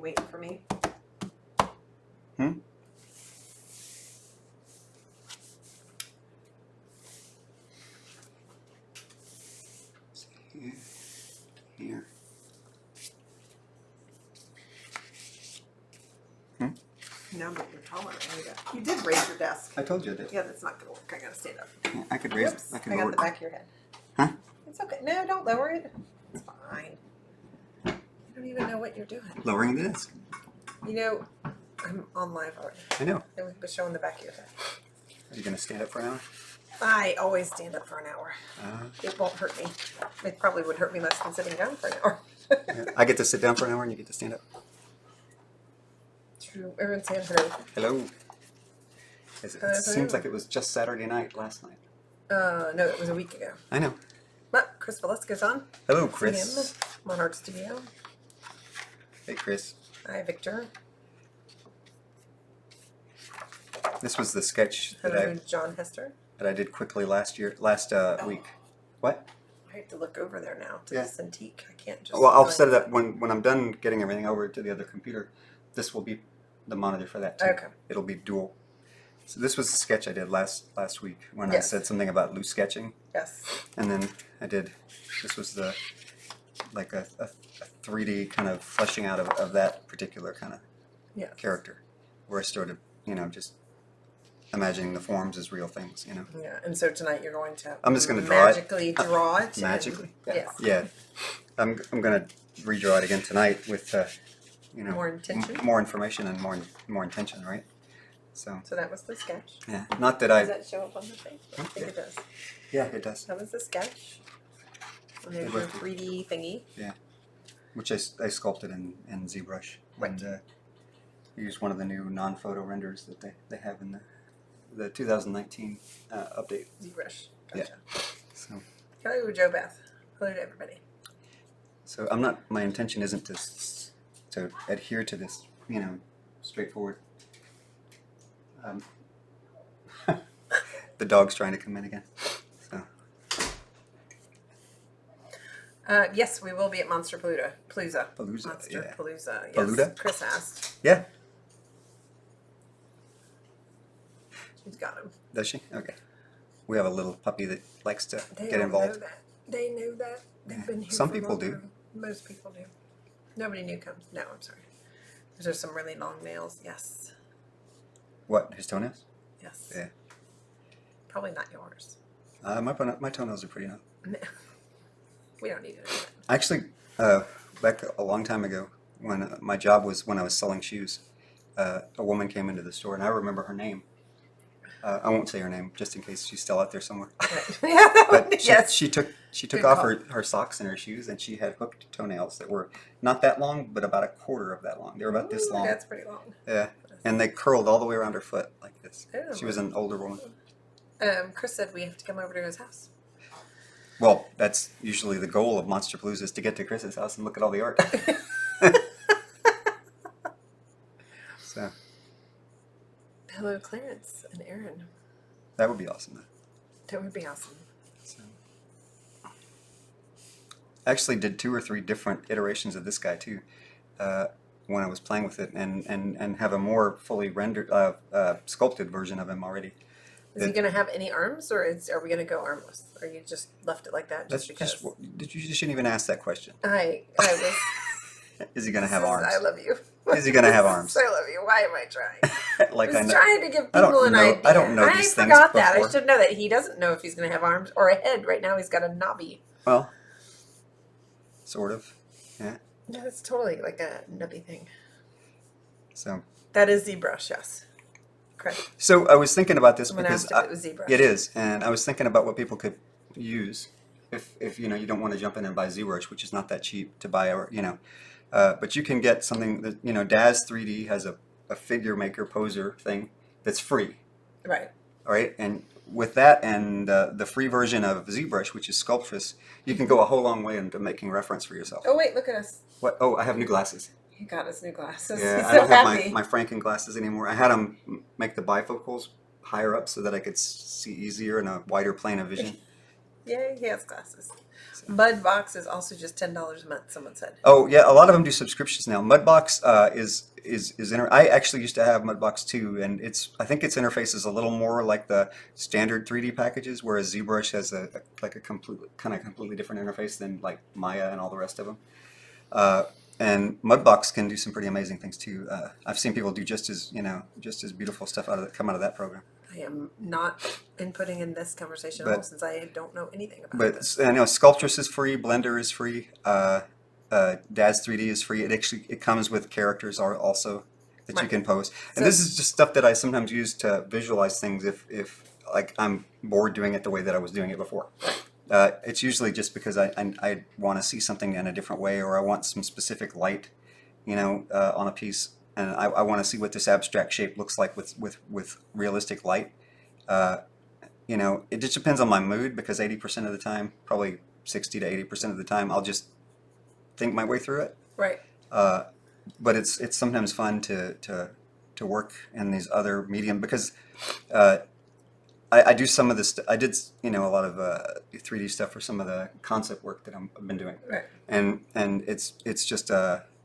waiting for me? Hmm? Here. No, but you're taller. You did raise your desk. I told you I did. Yeah, that's not gonna work. I gotta stand up. Yeah, I could raise Whoops, it. I could I lower got the it. back of your head. Huh? It's okay. No, don't lower it. It's fine. You don't even know what you're doing. Lowering the desk. You know, I'm on live already. I know. It was showing the back of your head. Are you going to stand up for an hour? I always stand up for an hour. It won't hurt me. It probably would hurt me less than sitting down for an hour. Yeah. I get to sit down for an hour and you get to stand up. True. Everyone saying hello. Hello. It seems like it was just Saturday night last night. No, it was a week ago. I know. But Chris Velasquez on. Hello, Chris. Monarch Studio. Hey, Chris. Hi, Victor. This was the sketch Hello, John Hester. that I did quickly last week. What? I have to look over there now to Yeah. this antique. I can't just. Well, I'll set it up when I'm done getting everything over to the other computer. This will be the monitor for that too. Okay. It'll be dual. So this was the sketch I did last week when I Yes. said something about loose sketching, Yes. and then I did. This was the like a 3D kind of fleshing out of that particular kind of Yes. character, where I started, just imagining the forms as real things, Yeah, and so tonight you're going to. I'm just going to draw it. Magically draw it. Magically? And, yes. Yeah. I'm going to redraw it again tonight with, More intention. more information and more intention, right? So that was the sketch. yeah, not that Does that show up on the page? I think it does. Yeah, it does. That was the sketch. And there's your 3D thingy. Yeah, which I sculpted in ZBrush. Right. And used one of the new non-photo renders that they have in the 2019 update. ZBrush. Yeah. Gotcha. So Hello, Joe Beth. Hello to everybody. so my intention isn't to adhere to this, straightforward. The dog's trying to come in again. So Yes, we will be at Monster Palooza. Palooza, Monster yeah. Palooza. Yes. Palooza? Chris asked. yeah, She's got him. does she? Okay. We have a little puppy that likes to They get all involved. know that. They know that. They've been here. Some for people do. longer. Most people do. Nobody new comes. No, I'm sorry. There's some really long nails. Yes. What, his toenails? Yes. Yeah. Probably not yours. My toenails are pretty long. No. We don't need it. Actually, back a long time ago, when my job was when I was selling shoes, a woman came into the store, and I remember her name. I won't say her name, just in case she's still out there somewhere. Yeah, But yes. she took Good off call. her socks and her shoes, and she had hooked toenails that were not that long, but about a quarter of that long. They were about this Ooh, long. That's pretty long. Yeah, and they curled all the way around her foot like this. Oh. She was an older woman. Chris said we have to come over to his house. Well, that's usually the goal of Monster Palooza, is to get to Chris's house and look at all the art. So Hello, Clarence and Aaron. that would be awesome. That would be awesome. So, I actually did 2 or 3 different iterations of this guy too, when I was playing with it, and have a more fully rendered, sculpted version of him already. Is he going to have any arms, or are we going to go armless? Or you just left it like that That's just because? you shouldn't even ask that question. I was. Is he going to have arms? I love you. Is he going to have arms? I love you. Why am I trying? Like I was I know. trying to give I don't people an know- idea. I don't know these things forgot that. before. I should know that. He doesn't know if he's going to have arms or a head. Right now, he's got a knobby. Well, sort of. Yeah. Yeah, it's totally like a nubby thing. So. That is ZBrush, yes. Correct. So I was thinking about this Someone because asked if it was ZBrush. it is, and I was thinking about what people could use if you don't want to jump in and buy ZBrush, which is not that cheap to buy, or but you can get something that Daz 3D has a figure maker poser thing that's free. Right. All right, and with that and the free version of ZBrush, which is Sculptress, you can go a whole long way into making reference for yourself. Oh wait, look at us. What? Oh, I have new glasses. He got us new glasses. Yeah, He's I so don't have happy. my Franken glasses anymore. I had them make the bifocals higher up so that I could see easier in a wider plane of vision. Yay, he has glasses. Mudbox is also just $10 a month, someone said. Oh yeah, a lot of them do subscriptions now. Mudbox I actually used to have Mudbox too, and I think its interface is a little more like the standard 3D packages, whereas ZBrush has like a completely different interface than like Maya and all the rest of them. Uh, and Mudbox can do some pretty amazing things too. I've seen people do just as beautiful stuff come out of that program. I am not inputting in this conversation at all But since I don't know anything about but this. I know Sculptress is free, Blender is free, Daz 3D is free. It comes with characters also that you Right. can pose. And So- this is just stuff that I sometimes use to visualize things if like I'm bored doing it the way that I was doing it before. It's usually just because I want to see something in a different way, or I want some specific light, on a piece, and I want to see what this abstract shape looks like with realistic light. Uh, it just depends on my mood, because 80% of the time, probably 60 to 80% of the time, I'll just think my way through it. Right. But it's sometimes fun to work in these other medium, because uh, I do some of this. I did a lot of 3D stuff for some of the concept work that I've been doing, Right. and it's just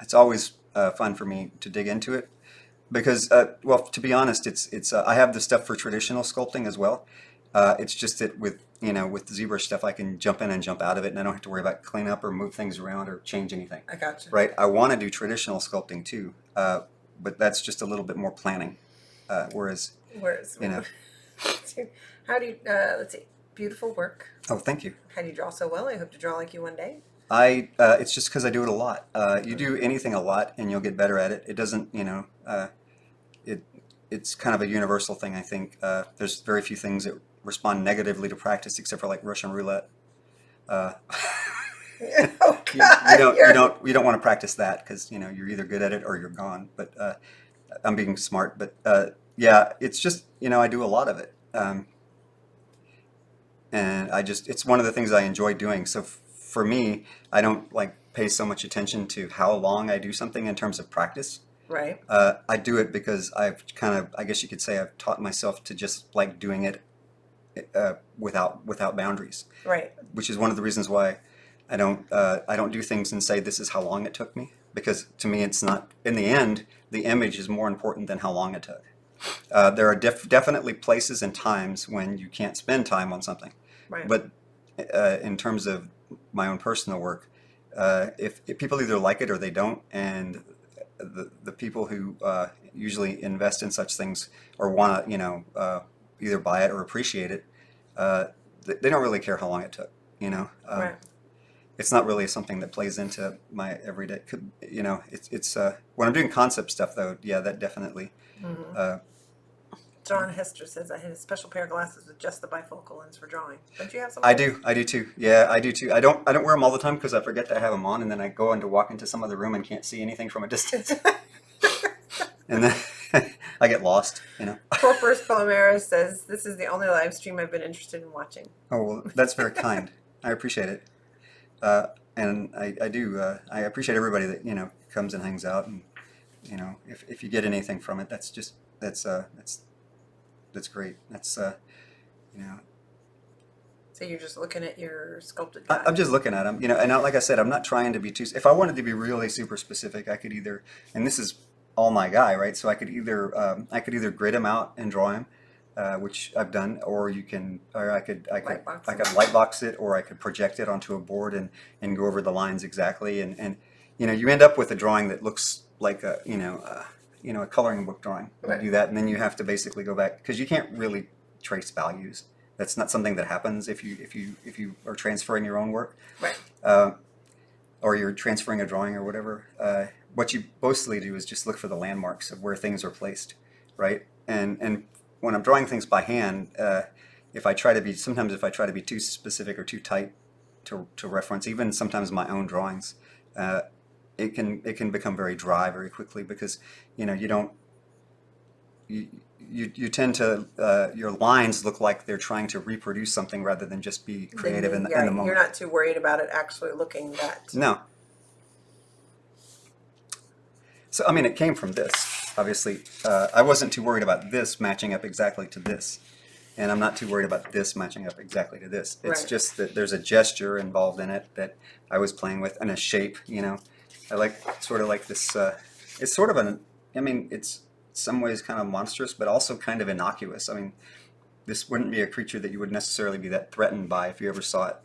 it's always fun for me to dig into it, because well, to be honest, it's I have the stuff for traditional sculpting as well. It's just that with the ZBrush stuff, I can jump in and jump out of it, and I don't have to worry about clean up or move things around or change anything. I got you. Right? I want to do traditional sculpting too, but that's just a little bit more planning. Whereas, How do you, let's see, beautiful work. oh, thank you. How do you draw so well? I hope to draw like you one day. It's just because I do it a lot. You do anything a lot, and you'll get better at it. It doesn't, it's kind of a universal thing. I think there's very few things that respond negatively to practice, except for like Russian roulette. Uh, Oh, you, God, you don't want to practice that, because you're either good at it or you're gone. But I'm being smart. But yeah, it's just I do a lot of it, and it's one of the things I enjoy doing. So for me, I don't like pay so much attention to how long I do something in terms of practice. Right. I do it because I guess you could say, I've taught myself to just like doing it without boundaries, Right. which is one of the reasons why I don't do things and say this is how long it took me, because to me it's not. In the end, the image is more important than how long it took. There are definitely places and times when you can't spend time on something, Right. but in terms of my own personal work, if people either like it or they don't, and the people who usually invest in such things or want to either buy it or appreciate it, they don't really care how long it took. Right. It's not really something that plays into my everyday. It's when I'm doing concept stuff, though. Yeah, that definitely. John Hester says I have a special pair of glasses with just the bifocal lens for drawing. Don't you have some? I do too. Yeah, I do too. I don't wear them all the time, because I forget to have them on, and then I go in to walk into some other room and can't see anything from a distance, and then I get lost. Corpus Palmera says this is the only live stream I've been interested in watching. Oh, well, that's very kind. I appreciate it, and I do. I appreciate everybody that comes and hangs out, and if you get anything from it, that's great. That's So you're just looking at your sculpted I'm just looking at them, and like I said, I'm not trying to be too. If I wanted to be really super specific, I could either, and this is all my guy, right? So I could either grid him out and draw him, which I've done, or I could lightbox it, or I could project it onto a board and go over the lines exactly, and you end up with a drawing that looks like a coloring book drawing. Right. You do that, and then you have to basically go back, because you can't really trace values. That's not something that happens if you are transferring your own work, Right. or you're transferring a drawing or whatever. What you mostly do is just look for the landmarks of where things are placed, right? And when I'm drawing things by hand, if I try to be too specific or too tight to reference, even sometimes my own drawings, it can become very dry very quickly, because you tend to your lines look like they're trying to reproduce something rather than just be creative in the moment. You're not too worried about it actually looking that. No. So I mean, it came from this. Obviously, I wasn't too worried about this matching up exactly to this. and I'm not too worried about this matching up exactly to this. It's Right. just that there's a gesture involved in it that I was playing with, and a shape. I like sort of like this. It's sort of an. I mean, it's in some ways kind of monstrous, but also kind of innocuous. I mean, this wouldn't be a creature that you would necessarily be that threatened by if you ever saw it.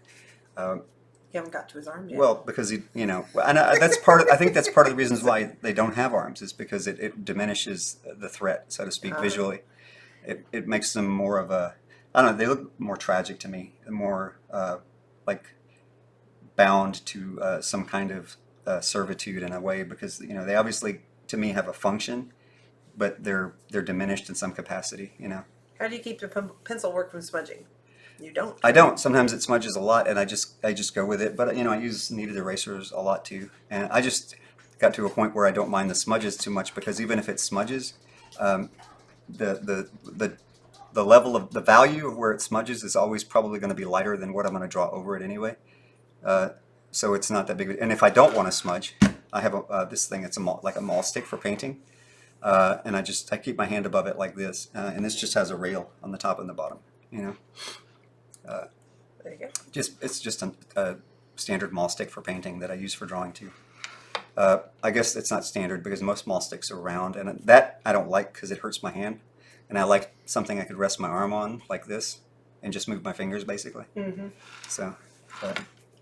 You haven't got to his arm yet. Well, because and that's part of. I think that's part of the reasons why they don't have arms is because it diminishes the threat, so to speak, visually. It makes them more of a. I don't know. They look more tragic to me, more like bound to some kind of servitude in a way, because they obviously to me have a function, but they're diminished in some capacity. How do you keep the pencil work from smudging? You don't. I don't. Sometimes it smudges a lot, and I just go with it. But I use kneaded erasers a lot too, and I just got to a point where I don't mind the smudges too much, because even if it smudges, um, the level of the value of where it smudges is always probably going to be lighter than what I'm going to draw over it anyway. So it's not that big. And if I don't want to smudge, I have this thing. It's like a maul stick for painting, and I keep my hand above it like this, and this just has a rail on the top and the bottom. There you go. It's just a standard maul stick for painting that I use for drawing too. I guess it's not standard because most maul sticks are round, and that I don't like because it hurts my hand. And I like something I could rest my arm on like this and just move my fingers basically. Mm-hmm. So,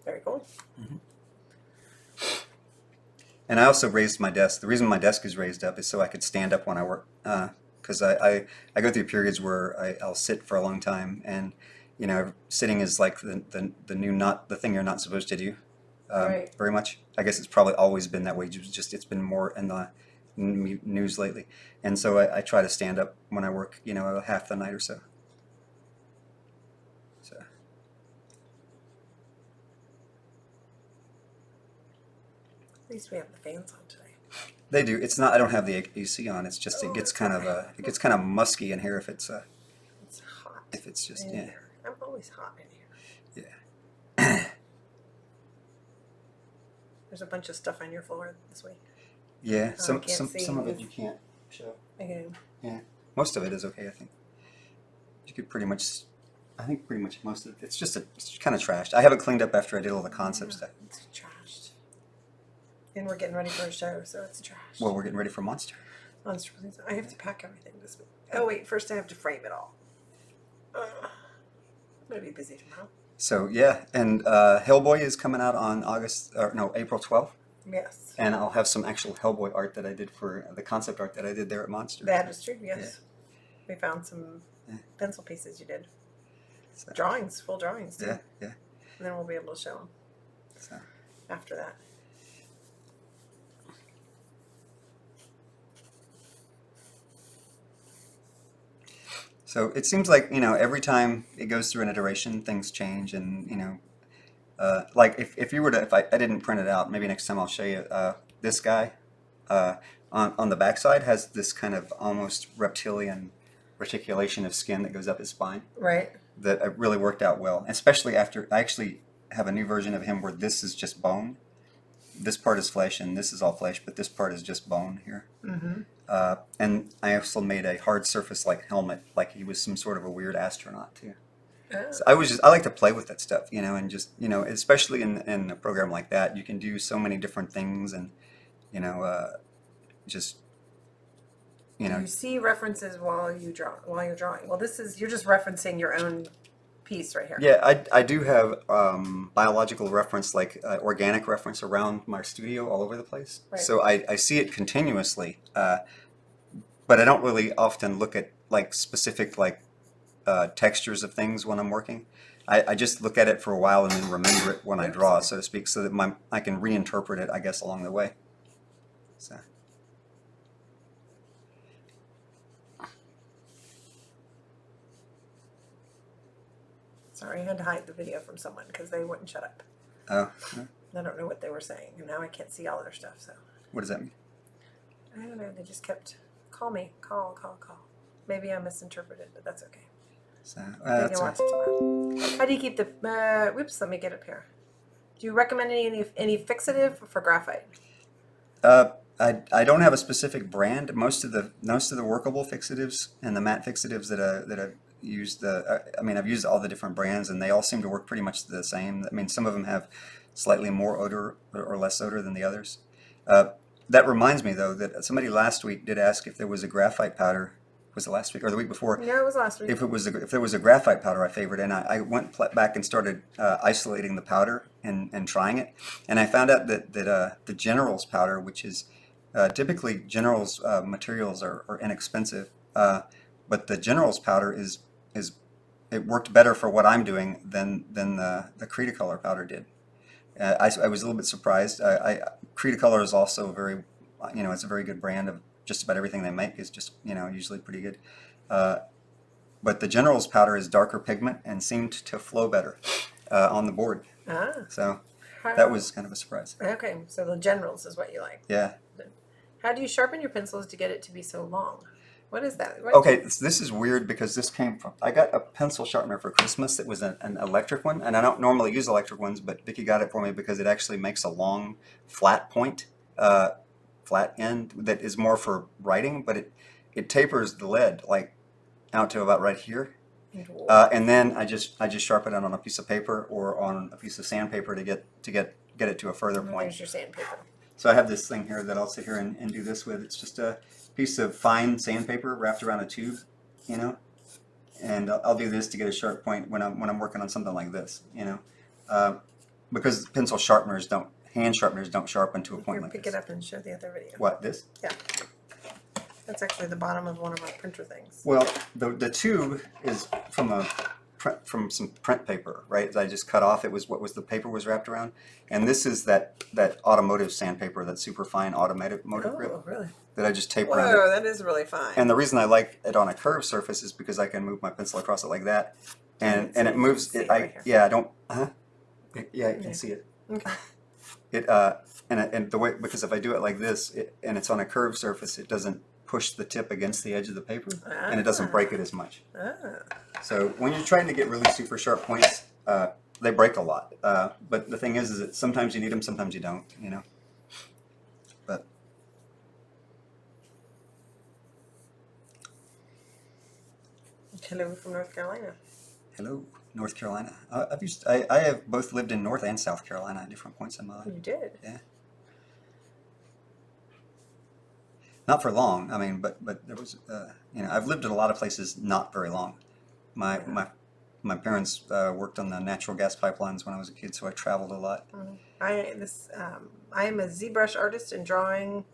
Very cool. and I also raised my desk. The reason my desk is raised up is so I could stand up when I work. Because I go through periods where I'll sit for a long time, and sitting is like the new not the thing you're not supposed to do. Right. Very much. I guess it's probably always been that way. It's been more in the news lately, and so I try to stand up when I work. Half the night or so. So At least we have the fans on today. they do. It's not. I don't have the AC on. It's just it gets kind of musky in here if it's It's hot. if it's just in yeah. here. I'm always hot in here. Yeah. There's a bunch of stuff on your floor this week. Yeah, I can't see some of it this. you can't show. Okay. Yeah, most of it is okay, I think. You could pretty much, I think pretty much most of it. It's kind of trashed. I haven't cleaned up after I did all the concept stuff. It's trashed. And we're getting ready for a show, so it's trashed. Well, we're getting ready for Monster. Monster Release. I have to pack everything this week. Oh wait, first I have to frame it all. I'm gonna be busy tomorrow. So yeah, and Hellboy is coming out on April 12th. Yes. And I'll have some actual Hellboy art that I did for the concept art that I did there at Monster. That is true, yes. We found some pencil pieces you did. So, Drawings, full drawings too. yeah. And then we'll be able to show them So. after that. So it seems like, every time it goes through an iteration, things change, and, like if you were to, if I didn't print it out, maybe next time I'll show you, this guy on the backside has this kind of almost reptilian reticulation of skin that goes up his spine Right. that really worked out well, especially after I actually have a new version of him where this is just bone. This part is flesh and this is all flesh, but this part is just bone here. Mm-hmm. And I also made a hard surface like helmet, like he was some sort of a weird astronaut too. Oh. So I like to play with that stuff, and just especially in a program like that, you can do so many different things, and just You see references while you're drawing. Well, you're just referencing your own piece right here. Yeah, I do have biological reference, like organic reference around my studio all over the place. Right. So I see it continuously, but I don't really often look at like specific textures of things when I'm working. I just look at it for a while and then remember it when I draw, so to speak, so that I can reinterpret it, I guess, along the way. So. Sorry, I had to hide the video from someone because they wouldn't shut up. Oh. I don't know what they were saying, and now I can't see all their stuff. So What does that mean? I don't know. They just kept call me, call. Maybe I misinterpreted, but that's okay. So You that's can watch it tomorrow. How do you keep the? Whoops, let me get up here. Do you recommend any fixative for graphite? I don't have a specific brand. Most of the workable fixatives and the matte fixatives that used I mean, I've used all the different brands, and they all seem to work pretty much the same. I mean, some of them have slightly more odor or less odor than the others. That reminds me, though, that somebody last week did ask if there was a graphite powder. Was it last week or the week before? Yeah, it was last week. If there was a graphite powder I favored, and I went back and started isolating the powder and trying it, and I found out that the General's powder, which is typically General's materials are inexpensive, but the General's powder is it worked better for what I'm doing than the Cretacolor powder did. I was a little bit surprised. Cretacolor is also very, it's a very good brand of just about everything they make is just, usually pretty good. But the General's powder is darker pigment and seemed to flow better on the board. Ah. So that was kind of a surprise. Okay, so the Generals is what you like. Yeah. How do you sharpen your pencils to get it to be so long? What is that? Okay, this is weird because this came from, I got a pencil sharpener for Christmas that was an electric one, and I don't normally use electric ones, but Vicki got it for me because it actually makes a long flat point, flat end that is more for writing, but it tapers the lead like out to about right here. And then I just sharpen it on a piece of paper or on a piece of sandpaper to get it to a further point. Here's your sandpaper. So I have this thing here that I'll sit here and do this with. It's just a piece of fine sandpaper wrapped around a tube, and I'll do this to get a sharp point when I'm working on something like this, because hand sharpeners don't sharpen to a point like this. Pick it up and show the other video. What, this? Yeah. That's actually the bottom of one of our printer things. Well, the tube is from some print paper, right? That I just cut off. It was what the paper was wrapped around, and this is that automotive sandpaper, that super fine automotive grip. Oh, really? That I just tape around Whoa, it. that is really fine. And the reason I like it on a curved surface is because I can move my pencil across it like that, and it moves. Yeah, I don't. Yeah, you can see it. Okay. And the way, because if I do it like this, and it's on a curved surface, it doesn't push the tip against the edge of the paper, and it doesn't break it as much. So when you're trying to get really super sharp points, they break a lot. But the thing is that sometimes you need them, sometimes you don't. But Hello from North Carolina. hello, North Carolina. I have both lived in North and South Carolina at different points in my life. You did? Yeah. Not for long. I mean, but there was, I've lived in a lot of places not very long. My parents worked on the natural gas pipelines when I was a kid, so I traveled a lot. I am a ZBrush artist, and drawing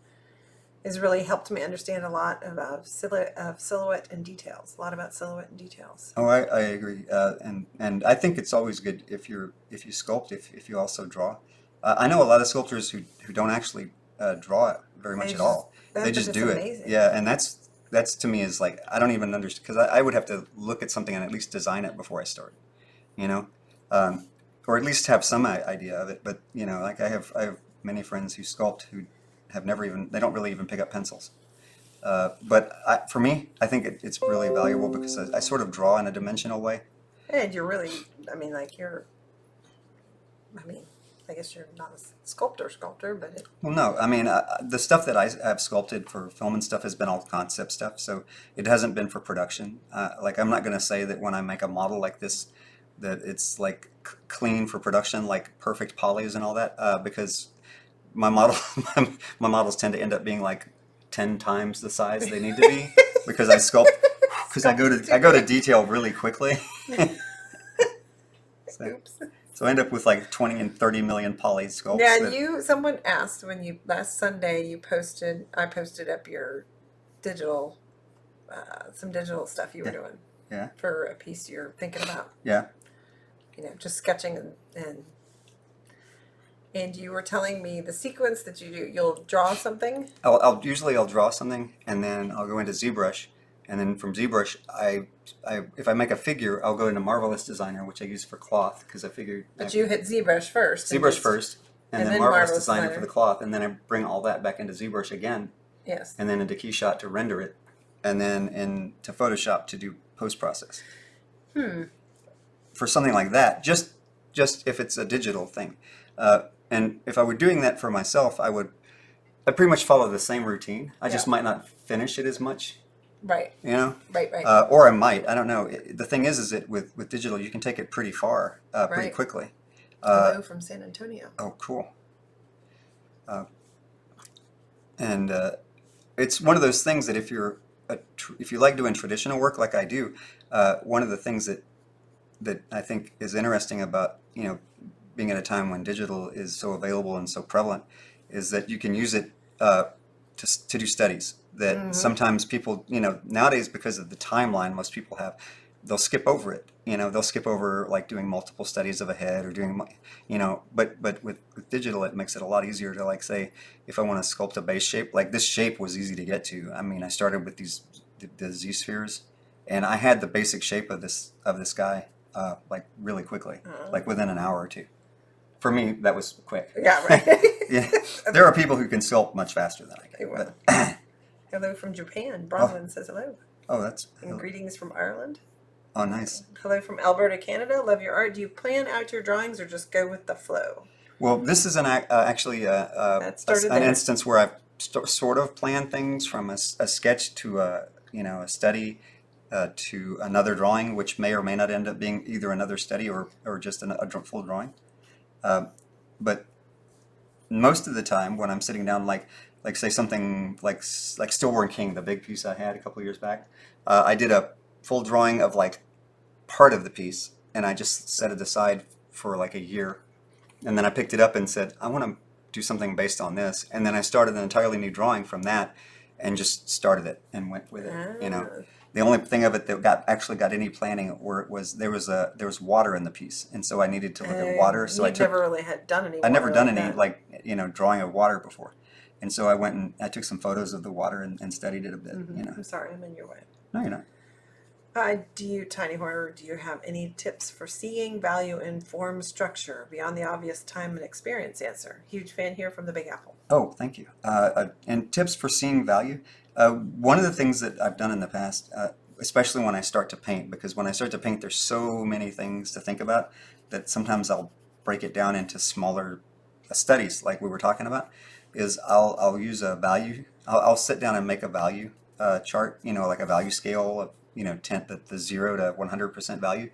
has really helped me understand a lot about silhouette and details. A lot about silhouette and details. Oh, I agree, and I think it's always good if you sculpt, if you also draw. I know a lot of sculptors who don't actually draw very much at all. They just do it. Yeah, and that's to me is like, I don't even understand, because I would have to look at something and at least design it before I start, or at least have some idea of it. But like I have many friends who sculpt who have they don't really even pick up pencils. But for me, I think it's really valuable because I sort of draw in a dimensional way. And you're really, I guess you're not a sculptor, but Well, no, I mean, the stuff that I have sculpted for film and stuff has been all concept stuff, so it hasn't been for production. Like, I'm not going to say that when I make a model like this, that it's like clean for production, like perfect polys and all that, because my models tend to end up being like 10 times the size they need to be because I sculpt, because I go to detail really quickly. Oops. So I end up with like 20 and 30 million poly sculpts. Yeah, someone asked when last Sunday I posted up your digital, some digital stuff you were doing. Yeah. For a piece you're thinking about. Yeah. Just sketching and you were telling me the sequence that you do. You'll draw something. Usually I'll draw something and then I'll go into ZBrush. And then from ZBrush, if I make a figure, I'll go into Marvelous Designer, which I use for cloth, because I figured. But you hit ZBrush first. ZBrush first, and then Marvelous Designer for the cloth, and then I bring all that back into ZBrush again. Yes. And then into KeyShot to render it, and then into Photoshop to do post-process. For something like that, just if it's a digital thing, and if I were doing that for myself, I'd pretty much follow the same routine. I just might not finish it as much. Right, you know, right, right, or I might. I don't know. The thing is that with digital, you can take it pretty far, pretty right. quickly. Hello from San Antonio. Oh, cool. Uh, and it's one of those things that if you like doing traditional work like I do, one of the things that I think is interesting about being at a time when digital is so available and so prevalent is that you can use it to do studies that Mm-hmm. sometimes people nowadays, because of the timeline most people have, they'll skip over it. They'll skip over like doing multiple studies of a head or doing but with digital it makes it a lot easier to, like, say, if I want to sculpt a base shape, like this shape was easy to get to. I mean, I started with the Z spheres, and I had the basic shape of this guy like really quickly, like within an hour or two. For me, that was quick. Yeah, right. Yeah, there are people who can sculpt much faster than I Hey, can. well. But Hello from Japan. oh, Bronwyn says hello. that's And greetings from Ireland. nice. Hello from Alberta, Canada. Love your art. Do you plan out your drawings or just go with the flow? Well, this is actually That started an there. instance where I've sort of planned things from a sketch to a study to another drawing, which may or may not end up being either another study or just a full drawing. But most of the time when I'm sitting down, like say something like Stillborn King, the big piece I had a couple of years back, I did a full drawing of like part of the piece, and I just set it aside for like a year, and then I picked it up and said, I want to do something based on this, and then I started an entirely new drawing from that, and just started it and went with it. Ah. The only thing of it that actually got any planning where it was there was water in the piece, and so I needed to look at water. So You've never really had done any I'd never water done like any that. drawing of water before, and so I went and I took some photos of the water and studied it a bit. I'm sorry, I'm in your way. No, you're not. Tiny Horror, do you have any tips for seeing value in form structure beyond the obvious time and experience answer? Huge fan here from the Big Apple. Oh, thank you. And tips for seeing value. One of the things that I've done in the past, especially when I start to paint, because when I start to paint, there's so many things to think about that sometimes I'll break it down into smaller studies, like we were talking about. Is I'll use a value. I'll sit down and make a value chart. Like a value scale of 10, the 0 to 100% value,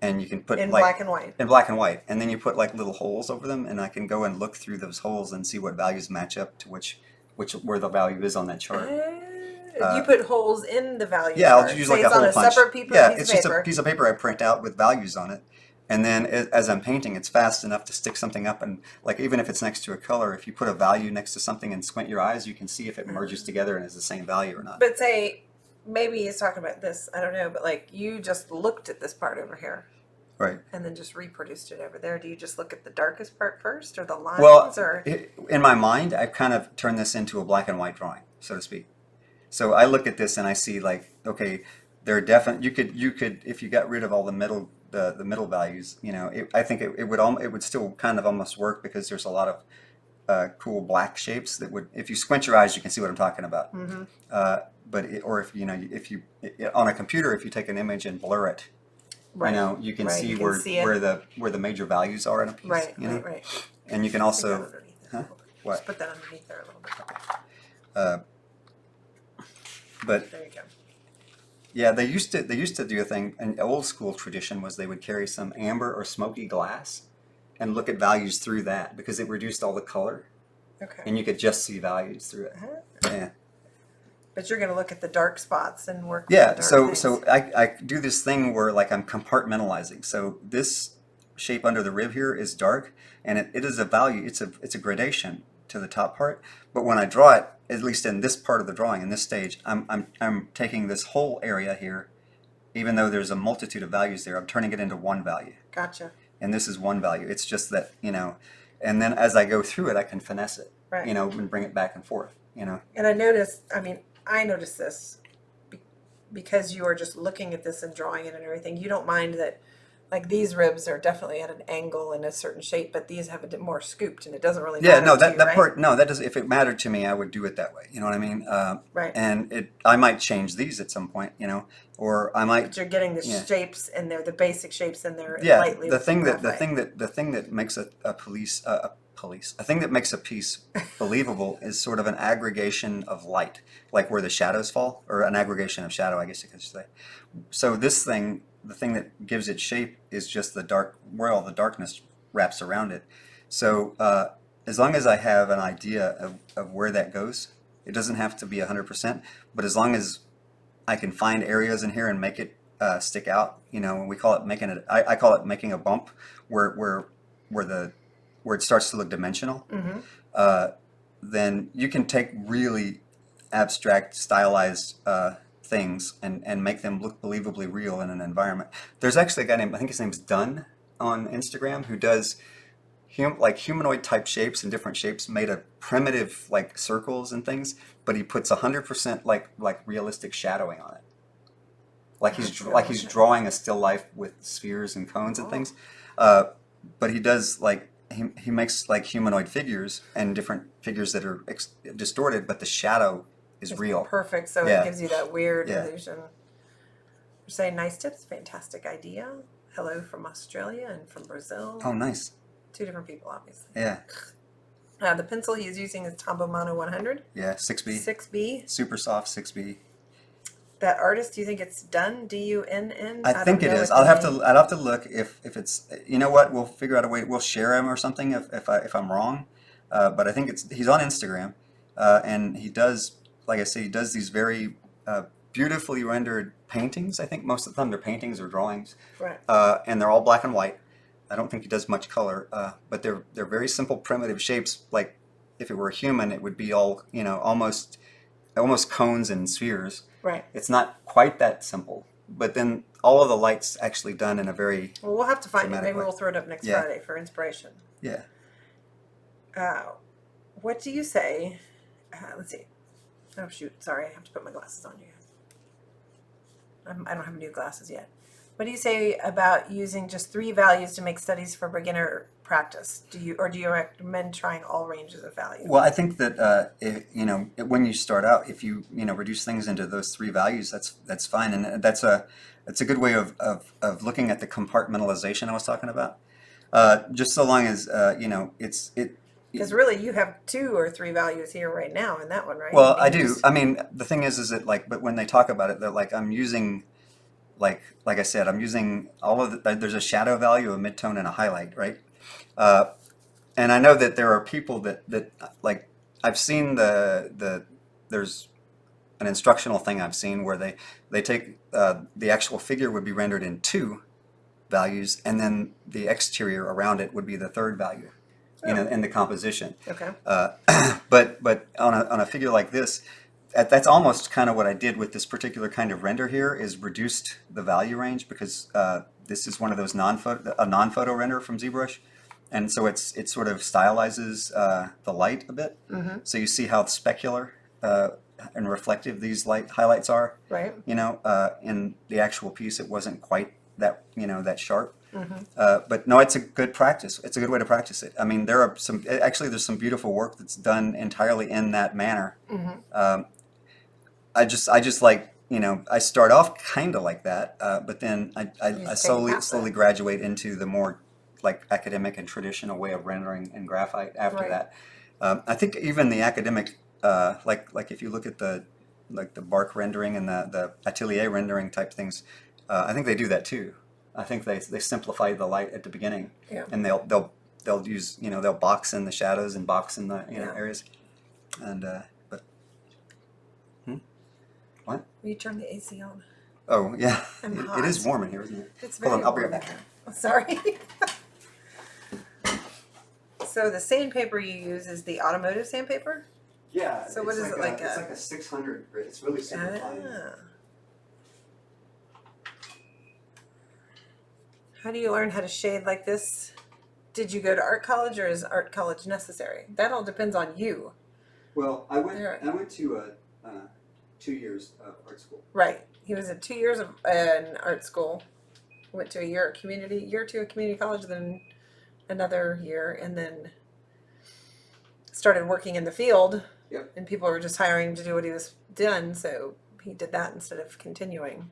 and you can put In like black and white. in black and white, and then you put like little holes over them, and I can go and look through those holes and see what values match up to which where the value is on that chart. You put holes in the value Yeah, chart. I'll use Say like it's a hole on a punch. separate piece Yeah, of it's just paper. a piece of paper I print out with values on it, and then as I'm painting, it's fast enough to stick something up, and like even if it's next to a color, if you put a value next to something and squint your eyes, you can see if it merges together and is the same value or not. But say, maybe he's talking about this, I don't know, but like you just looked at this part over here. Right. And then just reproduced it over there. Do you just look at the darkest part first, or the lines, Well, or in my mind, I've kind of turned this into a black and white drawing, so to speak. So I look at this and I see, like, okay, there are definite. You could if you got rid of all the middle values, I think it would still kind of almost work, because there's a lot of cool black shapes that would, if you squint your eyes, you can see what I'm talking about. But or if on a computer, if you take an image and blur it, right, you can right, see you can see it. where the major values are in a piece. Right, right. And you can Stick that also underneath it a huh? little bit. What? Just put that underneath there a little bit. But There you go. yeah, they used to do a thing. An old school tradition was they would carry some amber or smoky glass and look at values through that, because it reduced all the color, Okay. and you could just see values through it. Yeah. But you're going to look at the dark spots and work with Yeah, the dark things. so I do this thing where, like, I'm compartmentalizing. So this shape under the rib here is dark, and it is a value. It's a gradation to the top part. But when I draw it, at least in this part of the drawing, in this stage, I'm taking this whole area here, even though there's a multitude of values there. I'm turning it into one value, Gotcha. and this is one value. It's just that, and then as I go through it, I can finesse it, Right. and bring it back and forth, And I noticed this because you are just looking at this and drawing it and everything. You don't mind that, like, these ribs are definitely at an angle in a certain shape, but these have a bit more scooped, and it doesn't really Yeah, matter no, to that you, that right? part, no, that does. If it mattered to me, I would do it that way. You know what I mean? Right. And I might change these at some point, or I But might. you're getting the Yeah. shapes in there, the basic shapes in there, Yeah, lightly. the thing that way. that makes a police. A thing that makes a piece believable is sort of an aggregation of light, like where the shadows fall, or an aggregation of shadow, I guess you could say. So this thing, the thing that gives it shape, is just the dark, where all the darkness wraps around it. So as long as I have an idea of where that goes, it doesn't have to be 100%, but as long as I can find areas in here and make it stick out, we call it making it. I call it making a bump where the where it starts to look dimensional. Then you can take really abstract, stylized things and make them look believably real in an environment. There's actually a guy named, I think his name's Dunn on Instagram, who does like humanoid type shapes and different shapes made of primitive like circles and things, but he puts 100% like realistic shadowing on it. Like he's drawing a still life with spheres and cones and things. But he does like he makes like humanoid figures and different figures that are distorted, but the shadow is real. Perfect. So Yeah. it gives you that weird Yeah. illusion. You're saying nice tips, fantastic idea. Hello from Australia and from Brazil. Oh, nice. 2 different people, obviously. Yeah. The pencil he is using is Tombow Mono 100. Yeah. 6B. 6B. Super soft 6B. That artist, do you think it's Dunn? Dunn? I think it is. I'd have to look if it's. You know what? We'll figure out a way. We'll share him or something if I'm wrong. But I think he's on Instagram, and he does, like I say, he does these very beautifully rendered paintings. I think most of the time they're paintings or drawings, Right. And they're all black and white. I don't think he does much color, but they're very simple, primitive shapes. Like if it were a human, it would be all almost cones and spheres. Right. It's not quite that simple, but then all of the light's actually done in a very Well, we'll have to find it. dramatic Maybe way. we'll throw it up next Yeah. Friday for inspiration. Yeah. What do you say? Let's see. Oh, shoot. Sorry. I have to put my glasses on, you guys. I don't have new glasses yet. What do you say about using just 3 values to make studies for beginner practice? Do you recommend trying all ranges of values? Well, I think that when you start out, if you reduce things into those 3 values, that's fine, and that's a good way of looking at the compartmentalization I was talking about. Just so long as Because really, you have 2 or 3 values here right now in that one, right? Well, And I you do. just- I mean, the thing is that but when they talk about it, they're like, I'm using, like I said, I'm using all of there's a shadow value, a midtone, and a highlight, right? And I know that there are people that like, I've seen there's an instructional thing I've seen where they take the actual figure would be rendered in 2 values, and then the exterior around it would be the 3rd value, in the composition. Okay. But on a figure like this, that's almost kind of what I did with this particular kind of render here, is reduced the value range, because this is one of those non-photo render from ZBrush, and so it sort of stylizes the light a bit. Mm-hmm. So you see how specular and reflective these light highlights are. Right. In the actual piece, it wasn't quite that that sharp. Mm-hmm. But no, it's a good practice. It's a good way to practice it. I mean, there's some beautiful work that's done entirely in that manner. Mm-hmm. I just like, I start off kind of like that, but then I just take it past slowly that. graduate into the more like academic and traditional way of rendering in graphite after Right. that. I think even the academic, like if you look at the bark rendering and the atelier rendering type things, I think they do that too. I think they simplify the light at the beginning, Yeah. and they'll use they'll box in the shadows and box in the Yeah. areas, and but what? Will you turn the AC on? Oh yeah, I'm it is hot. warm in here, isn't it? It's Hold very on, I'll be warm right in back. here. Sorry. So the sandpaper you use is the automotive sandpaper? Yeah. So what is it like It's a- like a 600 grit. It's really super fine. Ah. How do you learn how to shade like this? Did you go to art college, or is art college necessary? That all depends on you. Well, I went There. to 2 years of art school. Right. He was at 2 years of an art school. Went to a year at year or 2 at community college, then another year, and then started working in the field. Yep. And people were just hiring him to do what he was done, so he did that instead of continuing.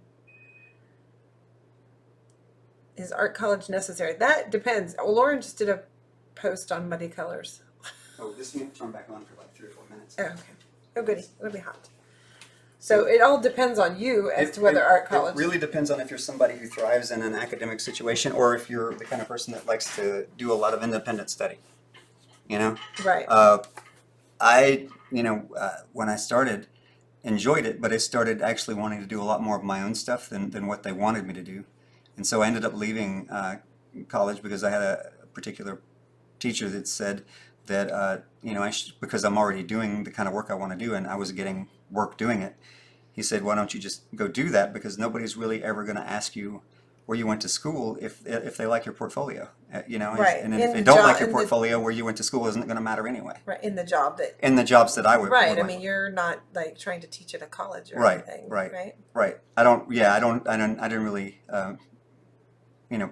Is art college necessary? That depends. Well, Lauren just did a post on muddy colors? Oh, this needs to turn back on for like 3 or 4 minutes. Oh, okay. Oh, goody. It'll be hot. So it all depends on you as to whether art college. It really depends on if you're somebody who thrives in an academic situation or if you're the kind of person that likes to do a lot of independent study. You know? Right. When I started, enjoyed it, but I started actually wanting to do a lot more of my own stuff than what they wanted me to do. And so I ended up leaving college because I had a particular teacher that said that, because I'm already doing the kind of work I want to do and I was getting work doing it, he said, why don't you just go do that, because nobody's really ever going to ask you where you went to school if they like your portfolio, Right. and In if they the don't job- like your in the- portfolio, where you went to school isn't going to matter anyway. Right. In the job that. In the jobs that I would. Right. would I like. mean, you're not like trying to teach at a college or Right, anything. right. Right. I didn't really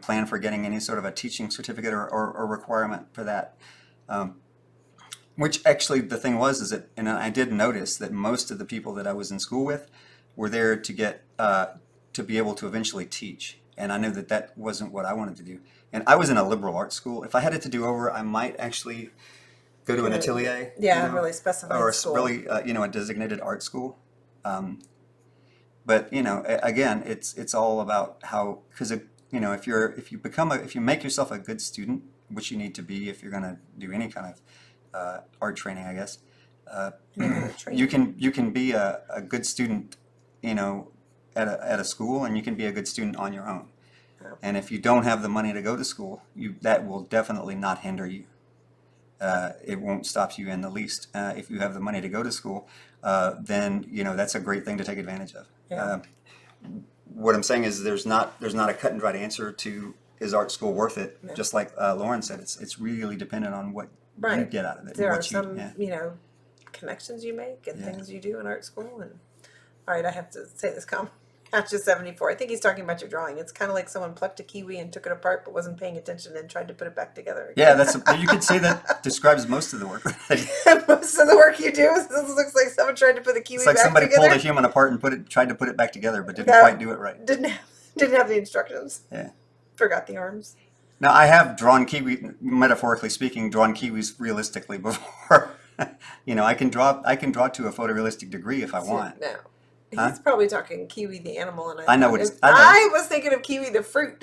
plan for getting any sort of a teaching certificate or requirement for that. Which actually the thing was is that, and I did notice that most of the people that I was in school with were there to get to be able to eventually teach, and I knew that that wasn't what I wanted to do. And I was in a liberal arts school. If I had it to do over, I might actually go to an atelier. Yeah, really specified or school. really a designated art school. But again, it's all about how, because if you make yourself a good student, which you need to be if you're going to do any kind of art training, I guess. You can be a good student, at a school, and you can be a good student on your own. Oh. And if you don't have the money to go to school, that will definitely not hinder you. It won't stop you in the least. If you have the money to go to school, then that's a great thing to take advantage of. Yeah. What I'm saying is there's not a cut and dried answer to is art school worth it. No. Just like Lauren said, it's really dependent on what you Right. get out of it. There and are what some, connections you make and Yeah. things you do in art school. And all right, I have to say this comment. Catch 74. I think he's talking about your drawing. It's kind of like someone plucked a kiwi and took it apart, but wasn't paying attention and tried to put it back together again. Yeah, you could say that describes most of the work. Most of the work you do, this looks like someone tried to put the kiwi It's like back somebody together. pulled a human apart and tried to put it back together, but didn't No. quite do it right. Didn't have the instructions. Yeah. Forgot the arms. Now, I have drawn kiwi, metaphorically speaking, drawn kiwis realistically before. I can draw to a photorealistic degree if I want. No. Huh? He's probably talking kiwi the animal, and I know what I was thinking of kiwi the fruit.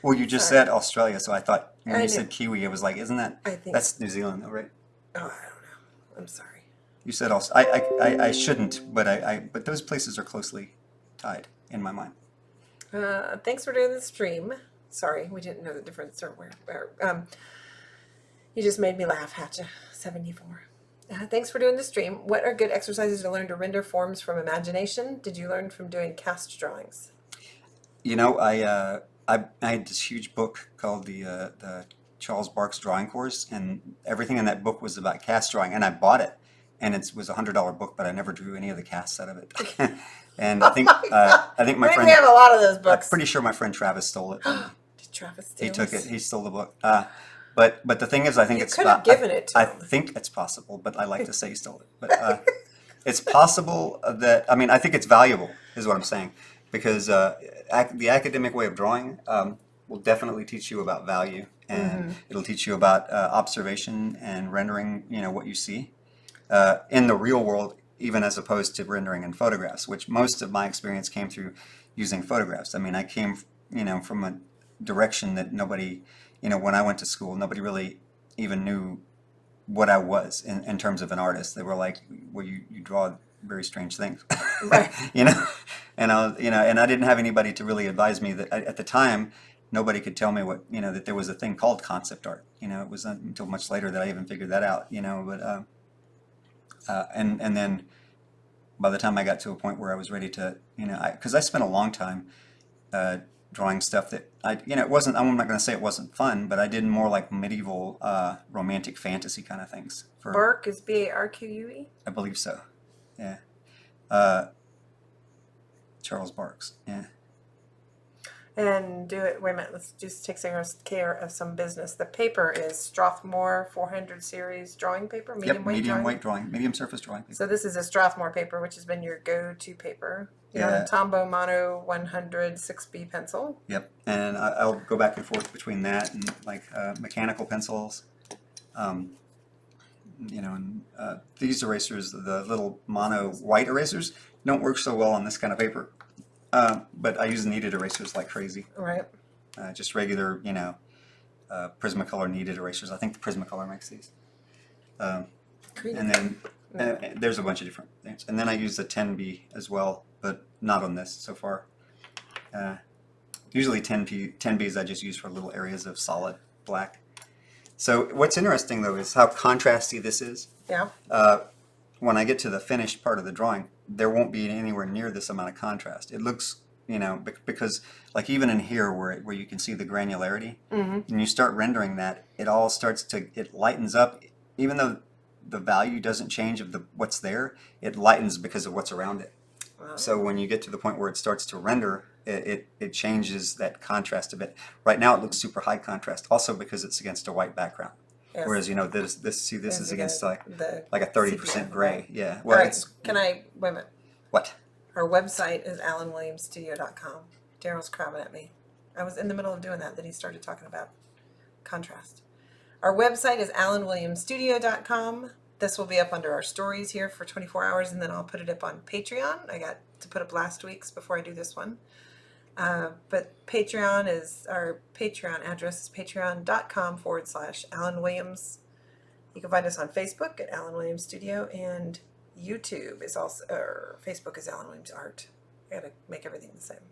Well, you just Sorry. said Australia, so I thought when I you knew. said kiwi, it was like, isn't that? I think. That's New Zealand, though, right? Oh, I don't know. I'm sorry. You said I shouldn't, but those places are closely tied in my mind. Thanks for doing the stream. Sorry, we didn't know the difference or where. You just made me laugh, Hatcha 74. Thanks for doing the stream. What are good exercises to learn to render forms from imagination? Did you learn from doing cast drawings? I had this huge book called the Charles Barks Drawing Course, and everything in that book was about cast drawing, and I bought it, and it was a $100 book, but I never drew any of the casts out of it. And I think my friend. We have a lot of those books. I'm pretty sure my friend Travis stole it. Did Travis steal He took this? it. He stole the book. But the thing is, I think You it's. could have given it to I him. think it's possible, but I like to say he stole it. But it's possible that I think it's valuable, is what I'm saying, because the academic way of drawing will definitely teach you about value, and it'll teach you about observation and rendering. What you see in the real world, even as opposed to rendering in photographs, which most of my experience came through using photographs. I mean, I came, from a direction that nobody. When I went to school, nobody really even knew what I was in terms of an artist. They were like, well, you draw very strange things. Right. And I didn't have anybody to really advise me that at the time, nobody could tell me what, that there was a thing called concept art. It wasn't until much later that I even figured that out, but, and then by the time I got to a point where I was ready to, because I spent a long time, drawing stuff that it wasn't. I'm not going to say it wasn't fun, but I did more like medieval, romantic fantasy kind of things. Bark is Barque? I believe so. Yeah. Charles Barks. Yeah. And do it. Wait a minute. Let's just take care of some business. The paper is Strathmore 400 series drawing paper, medium Yep, weight medium drawing. weight drawing, medium surface drawing. So this is a Strathmore paper, which has been your go-to paper. You're on Yeah. a Tombow Mono 100 6B pencil. Yep, and I'll go back and forth between that and like mechanical pencils. Um, and these erasers, the little mono white erasers, don't work so well on this kind of paper. But I use kneaded erasers like crazy. Right. Just regular, Prismacolor kneaded erasers. I think the Prismacolor makes these. And then there's a bunch of different things. And then I use the 10B as well, but not on this so far. Usually 10Bs I just use for little areas of solid black. So what's interesting though is how contrasty this is. Yeah. When I get to the finished part of the drawing, there won't be anywhere near this amount of contrast. It looks, because like even in here where you can see the granularity, and you start rendering that, it all it lightens up, even though the value doesn't change of what's there, it lightens because of what's around it. Wow. So when you get to the point where it starts to render, it changes that contrast a bit. Right now it looks super high contrast, also because it's against a white background. Yes. Whereas this is against like a the 30% sepia, gray. right. Yeah. Well, All right. it's Can I wait a minute? what? Our website is AllenWilliamsStudio.com. Daryl's crabbing at me. I was in the middle of doing that. Then he started talking about contrast. Our website is AllenWilliamsStudio.com. This will be up under our stories here for 24 hours, and then I'll put it up on Patreon. I got to put up last week's before I do this one. But our Patreon address is patreon.com/Alan Williams. You can find us on Facebook at Alan Williams Studio, and YouTube is also, or Facebook is Alan Williams Art. I gotta make everything the same.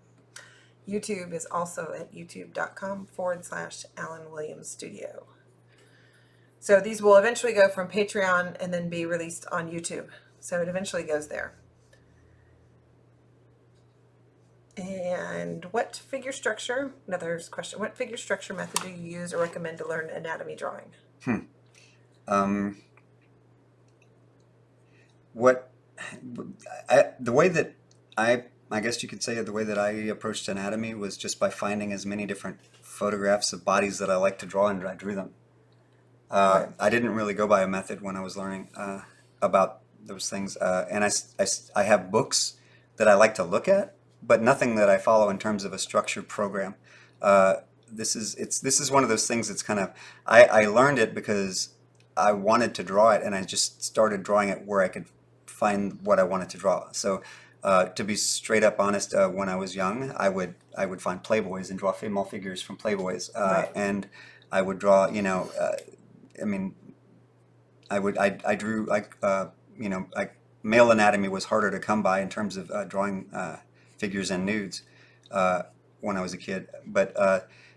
YouTube is also at youtube.com/Alan Williams Studio. So these will eventually go from Patreon and then be released on YouTube. So it eventually goes there. And what figure structure, another question, what figure structure method do you use or recommend to learn anatomy drawing? The way that I guess you could say the way that I approached anatomy was just by finding as many different photographs of bodies that I like to draw, and I drew them. I didn't really go by a method when I was learning about those things, and I have books that I like to look at, but nothing that I follow in terms of a structured program. This is one of those things that's kind of, I learned it because I wanted to draw it, and I just started drawing it where I could find what I wanted to draw. So to be straight up honest, when I was young, I would find Playboys and draw female figures from Playboys, and I would draw, I drew like like male anatomy was harder to come by in terms of drawing figures and nudes when I was a kid, but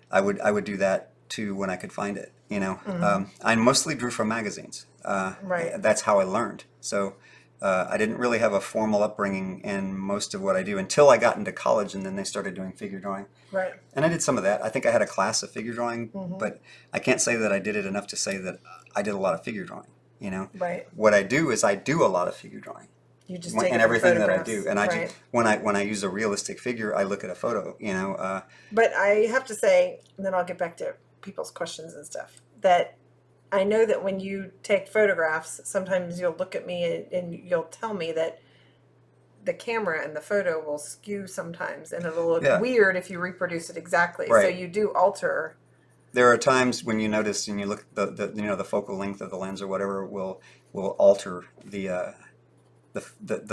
I would do that too when I could find it. I mostly drew from magazines. That's how I learned. So I didn't really have a formal upbringing in most of what I do until I got into college, and then they started doing figure drawing. Right. And I did some of that. I think I had a class of figure drawing, but I can't say that I did it enough to say that I did a lot of figure drawing. Right. What I do is I do a lot of figure drawing. You just take and it everything that I photographs. do, and when I use a realistic figure, I look at a photo. But I have to say, and then I'll get back to people's questions and stuff, that I know that when you take photographs, sometimes you'll look at me and you'll tell me that the camera and the photo will skew sometimes, and it'll look weird if you reproduce it exactly. Right. So you do alter. There are times when you notice and you look the focal length of the lens or whatever will alter the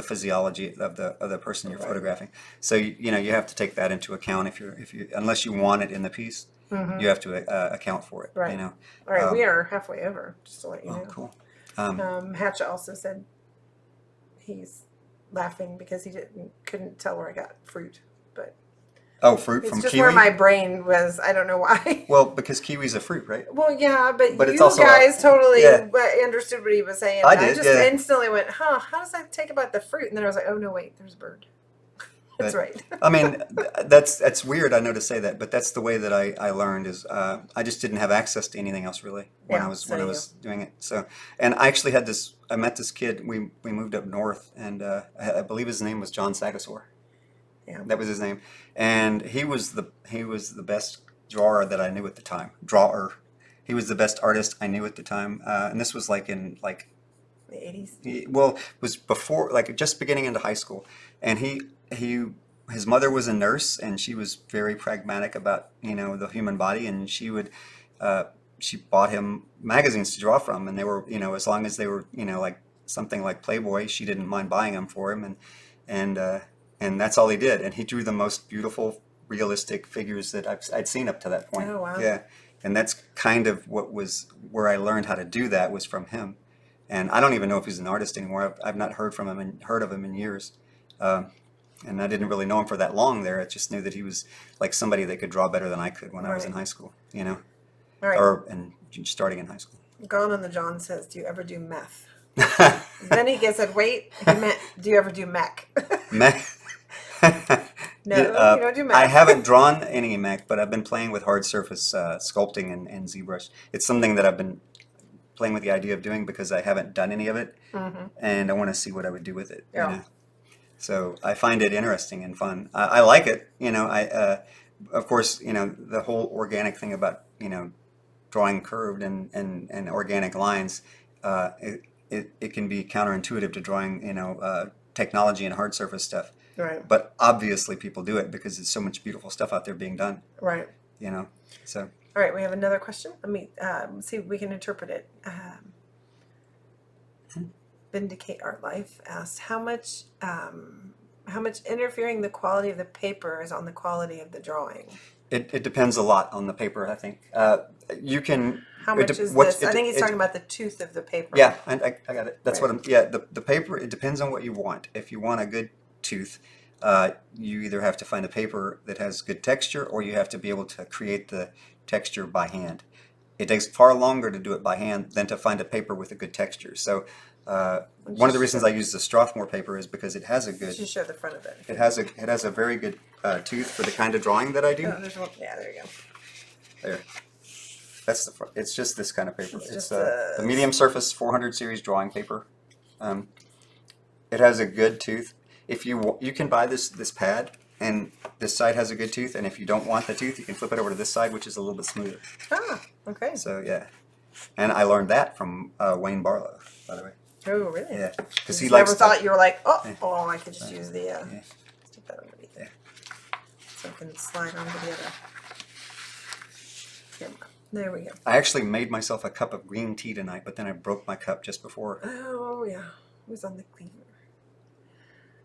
physiology of the person you're photographing. So you have to take that into account if you unless you want it in the piece, you have to account for it. Right. All right, we are halfway over. Just to let you know. Cool. Hatcha also said he's laughing because he couldn't tell where I got fruit, but fruit it's from just kiwi. where my brain was. I don't know why. Well, because kiwi's a fruit, right? Well, yeah, but But you it's also guys totally understood what he was saying. I did, just instantly went, how does that take about the fruit? And then I was like, oh, no, wait, there's a bird. That's right. I mean, that's weird, I know to say that, but that's the way that I learned is I just didn't have access to anything else really when I was doing it. So, and I actually I met this kid, we moved up north, and I believe his name was John Sagasaur. Yeah. That was his name, and he was the best drawer that I knew at the time. Drawer. He was the best artist I knew at the time, and this was like in like The 80s. well, it was before, like just beginning into high school, and he his mother was a nurse, and she was very pragmatic about the human body, and uh, she bought him magazines to draw from, and they were as long as they were like something like Playboy, she didn't mind buying them for him, and uh, and that's all he did, and he drew the most beautiful, realistic figures that I'd seen up to that point. Oh, wow. Yeah, and that's kind of what was where I learned how to do that was from him. And I don't even know if he's an artist anymore. I've not heard from him and heard of him in years. Um, and I didn't really know him for that long there. I just knew that he was like somebody that could draw better than I could when I was in Right. high school, All right. or and starting in high school. Gone on the John says, do you ever do meth? Then he said, wait, he meant, do you ever do mech? Mech. No, Yeah, you don't do mech. I haven't drawn any mech, but I've been playing with hard surface sculpting and ZBrush. It's something that I've been playing with the idea of doing because I haven't done any of it, and I want to see what I would do with it. Yeah. So I find it interesting and fun. I like it. Of course, the whole organic thing about drawing curved and organic lines. It can be counterintuitive to drawing technology and hard surface stuff. Right. But obviously, people do it because there's so much beautiful stuff out there being done. Right. So. All right, we have another question. Let me see if we can interpret it. Vindicate Art Life asked, how much interfering the quality of the paper is on the quality of the drawing? It depends a lot on the paper, I think. You can. How much is this? I think he's talking about the tooth of the paper. Yeah, I got it. That's Right. what I'm. Yeah, the paper. It depends on what you want. If you want a good tooth, you either have to find a paper that has good texture, or you have to be able to create the texture by hand. It takes far longer to do it by hand than to find a paper with a good texture. So one of the reasons I use the Strathmore paper is because it has a good. Just show the front of it. It has a very good tooth for the kind of drawing that I do. Oh, there's one. Yeah, there you go. There. That's the front. It's just this kind of paper. It's It's just the medium surface 400 series drawing paper. It has a good tooth. If you can buy this pad, and this side has a good tooth, and if you don't want the tooth, you can flip it over to this side, which is a little bit smoother. Ah, okay. So yeah, and I learned that from Wayne Barlow, by the way. Oh, really? Yeah, because You he never likes thought you were like, oh, Yeah. oh, I could just use the, Yeah. stick that underneath Yeah. it. So I can slide onto the other. Here, there we go. I actually made myself a cup of green tea tonight, but then I broke my cup just before. Oh, yeah. It was on the cleaver.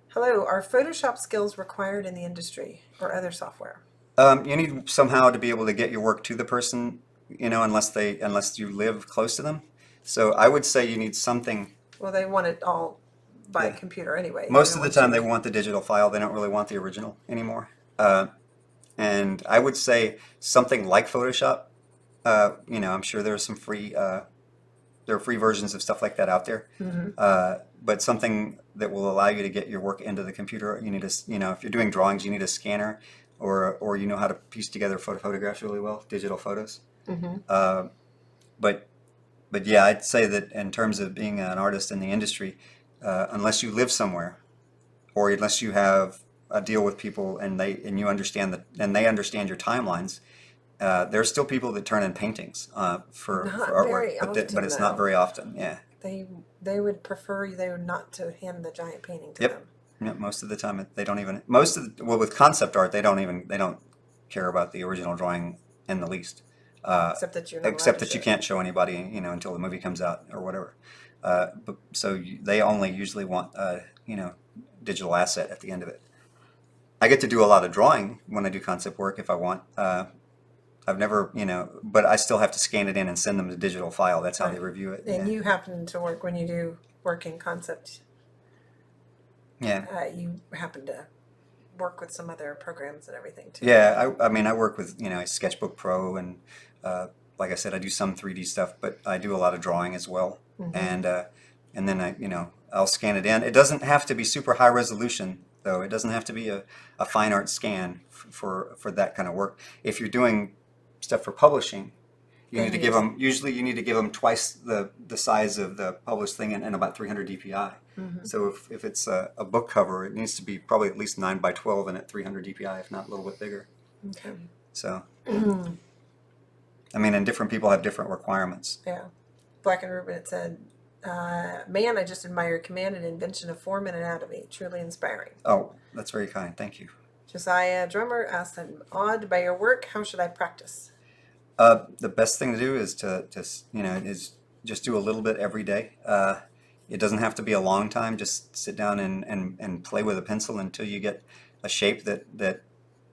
Hello, are Photoshop skills required in the industry or other software? You need somehow to be able to get your work to the person, unless you live close to them. So I would say you need something. Well, they want it all by Yeah. computer anyway. Most They of the don't time they you- want the digital file. They don't really want the original anymore. And I would say something like Photoshop. I'm sure there's some free. There are free versions of stuff like that out there. But something that will allow you to get your work into the computer. You need if you're doing drawings, you need a scanner, or you know how to piece together photographs really well, digital photos. But yeah, I'd say that in terms of being an artist in the industry, unless you live somewhere, or unless you have a deal with people and you understand and they understand your timelines, there's still people that turn in paintings for Not artwork, very but often, it's though. not very often. Yeah. They would prefer they would not to hand the giant painting to Yep. them. Yeah, most of the time they don't even with concept art they don't care about the original drawing in the least. Except that you're not Except allowed to that you show can't show anybody, until the movie comes out or whatever. They only usually want digital asset at the end of it. I get to do a lot of drawing when I do concept work if I want. I've never, but I still have to scan it in and send them the digital file. That's how they review it. And Yeah. you happen to work when you do work in concept. Yeah. You happen to work with some other programs and everything too. Yeah, I mean, I work with, Sketchbook Pro, and like I said, I do some 3D stuff, but I do a lot of drawing as well. And then I'll scan it in. It doesn't have to be super high resolution, though. It doesn't have to be a fine art scan for that kind of work. If you're doing stuff for publishing, You need to give them, usually you need to give them twice the size of the published thing and about 300 DPI. So if it's a book cover, it needs to be probably at least 9 by 12 and at 300 DPI, if not a little bit bigger. Okay. So, I mean, and different people have different requirements. Yeah. Black and Rubin, it said, man, I just admire your command and invention of form and anatomy. Truly inspiring. Oh, that's very kind. Thank you. Josiah Drummer asked, I'm awed by your work. How should I practice? The best thing to do is to just do a little bit every day. It doesn't have to be a long time. Just sit down and play with a pencil until you get a shape that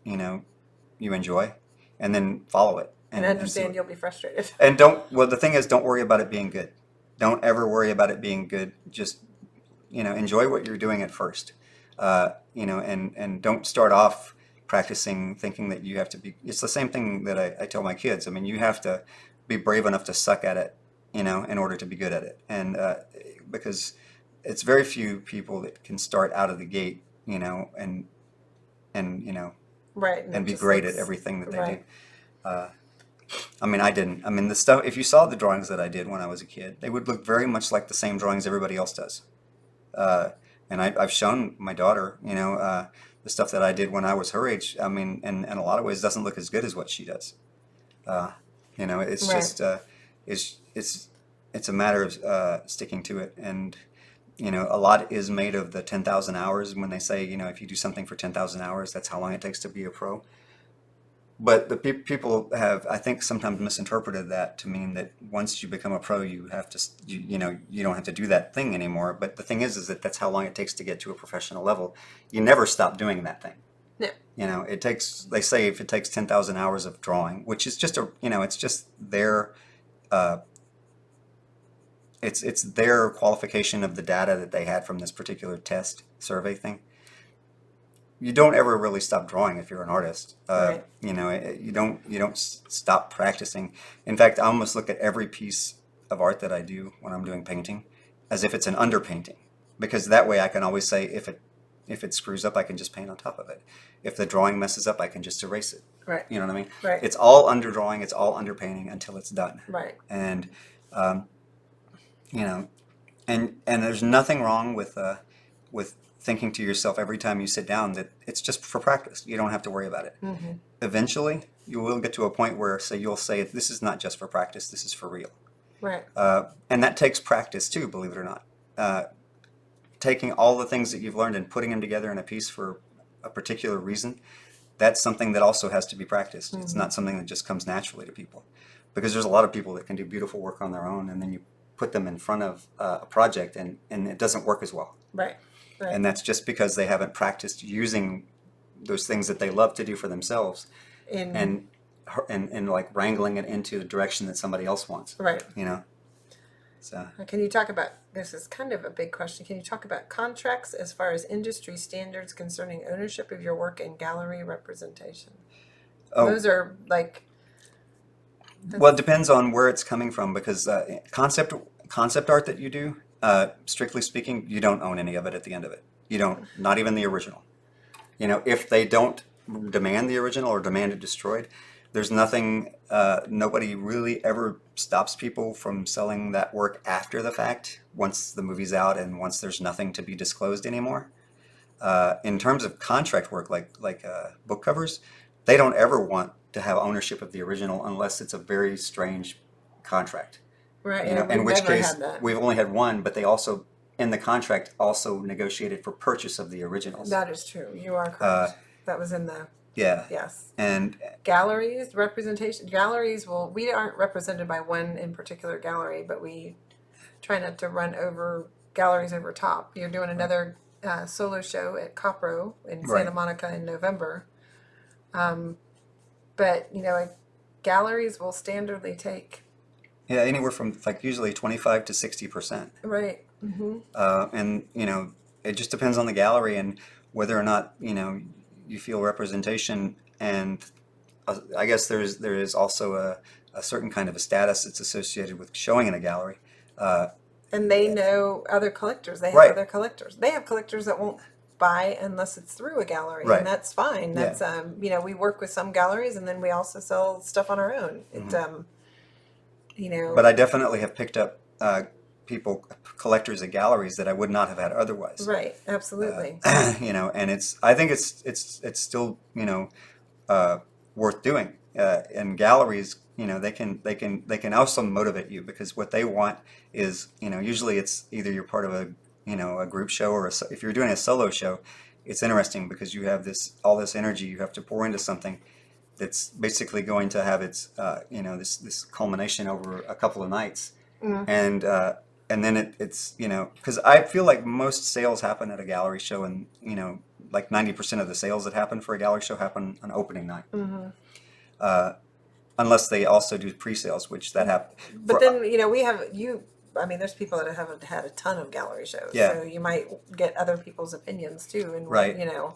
you enjoy, and then follow it. And understand you'll be frustrated. And the thing is, don't worry about it being good. Don't ever worry about it being good. Just, enjoy what you're doing at first. And don't start off practicing thinking that you have to be, it's the same thing that I tell my kids. I mean, you have to be brave enough to suck at it, in order to be good at it. And because it's very few people that can start out of the gate, and right. and be great at everything that they do. I mean, I didn't. I mean, the stuff, if you saw the drawings that I did when I was a kid, they would look very much like the same drawings everybody else does. And I've shown my daughter, the stuff that I did when I was her age. I mean, and in a lot of ways doesn't look as good as what she does. It's just, it's a matter of sticking to it. And, a lot is made of the 10,000 hours. When they say, if you do something for 10,000 hours, that's how long it takes to be a pro. But the people have, I think, sometimes misinterpreted that to mean that once you become a pro, you have to, you don't have to do that thing anymore. But the thing is that that's how long it takes to get to a professional level. You never stop doing that thing. No. It takes, they say if it takes 10,000 hours of drawing, which is just it's just their, it's their qualification of the data that they had from this particular test survey thing. You don't ever really stop drawing if you're an artist. Right. You don't stop practicing. In fact, I almost look at every piece of art that I do when I'm doing painting as if it's an underpainting, because that way I can always say if it screws up, I can just paint on top of it. If the drawing messes up, I can just erase it. Right. You know what I mean? Right. It's all underdrawing. It's all underpainting until it's done. Right. And and there's nothing wrong with thinking to yourself every time you sit down that it's just for practice. You don't have to worry about it. Mm-hmm. Eventually, you will get to a point where you'll say, this is not just for practice, this is for real. Right. And that takes practice too, believe it or not. Taking all the things that you've learned and putting them together in a piece for a particular reason, that's something that also has to be practiced. Mm-hmm. It's not something that just comes naturally to people. Because there's a lot of people that can do beautiful work on their own, and then you put them in front of a project and it doesn't work as well. Right. Right. And that's just because they haven't practiced using those things that they love to do for themselves and like wrangling it into the direction that somebody else wants. Right. So can you talk about, this is kind of a big question, can you talk about contracts as far as industry standards concerning ownership of your work and gallery representation? Oh. Those are like... Well, it depends on where it's coming from, because concept art that you do, strictly speaking, you don't own any of it at the end of it. You don't, not even the original. If they don't demand the original or demand it destroyed, there's nothing, nobody really ever stops people from selling that work after the fact, once the movie's out and once there's nothing to be disclosed anymore. In terms of contract work, like book covers, they don't ever want to have ownership of the original unless it's a very strange contract. Right. In which case, we've only had one, but they also, in the contract, also negotiated for purchase of the originals. That is true. You are correct. That was in the... Yeah. Yes. And galleries, representation. Galleries, well, we aren't represented by one in particular gallery, but we try not to run over galleries over top. You're doing another solo show at Copro in Santa Monica in November. But, galleries will standardly take... Yeah, anywhere from usually 25 to 60%. Right. Mm-hmm. And, it just depends on the gallery and whether or not, you feel representation. And I guess there is also a certain kind of a status that's associated with showing in a gallery. And they know other collectors. They have other collectors. They have collectors that won't buy unless it's through a gallery, and that's fine. That's we work with some galleries, and then we also sell stuff on our own. Mm-hmm. you know. But I definitely have picked up people, collectors at galleries that I would not have had otherwise. Right, absolutely. You know, and I think it's still, you know, uh, worth doing. And galleries, you know, they can also motivate you because what they want is, you know, usually it's either you're part of a, you know, a group show or if you're doing a solo show, it's interesting because you have all this energy you have to pour into something that's basically going to have its, you know, this culmination over a couple of nights, Mm. and then it's, you know, because I feel like most sales happen at a gallery show, and you know, like 90% of the sales that happen for a gallery show happen on opening night, Mm-hmm. uh, unless they also do pre-sales, which that happen But for. then, you know, we have you. I mean, there's people that haven't had a ton of gallery shows, Yeah, so you might get other people's opinions too. And what right. you know,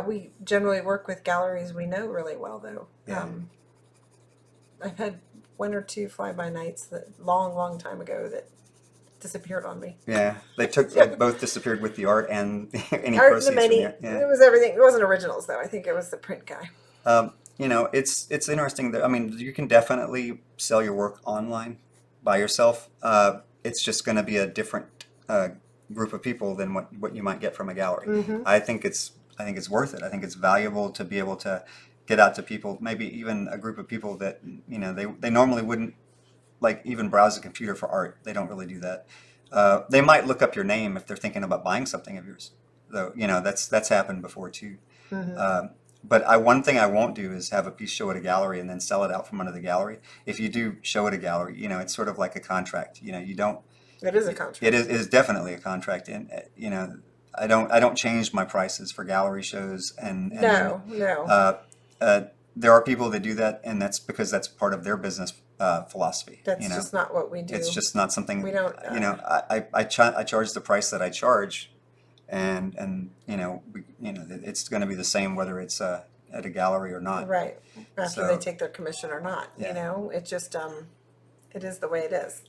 we generally work with galleries we know really well, though. Yeah. I've had one or two fly-by nights that long time ago that disappeared on me. Yeah, they both disappeared with the art and any Art in the proceeds from many. the. Yeah. It was everything. It wasn't originals though. I think it was the print guy. You know, it's interesting that, I mean, you can definitely sell your work online by yourself. It's just going to be a different group of people than what you might get from a gallery. Mm-hmm. I think it's worth it. I think it's valuable to be able to get out to people, maybe even a group of people that, you know, they normally wouldn't like even browse a computer for art. They don't really do that. They might look up your name if they're thinking about buying something of yours, though. You know, that's happened before too. Mm-hmm. But one thing I won't do is have a piece show at a gallery and then sell it out from under the gallery. If you do show at a gallery, you know, it's sort of like a contract. You know, you don't. It is a contract. It is definitely a contract, and you know, I don't change my prices for gallery shows, and No. there are people that do that, and that's because that's part of their business philosophy. That's You know, just not what we do. it's just not something. We don't. You know, I charge the price that I charge, and you know, it's going to be the same whether it's at a gallery or not. Right. After So, they take their commission or not. yeah. You know, it just it is the way it is.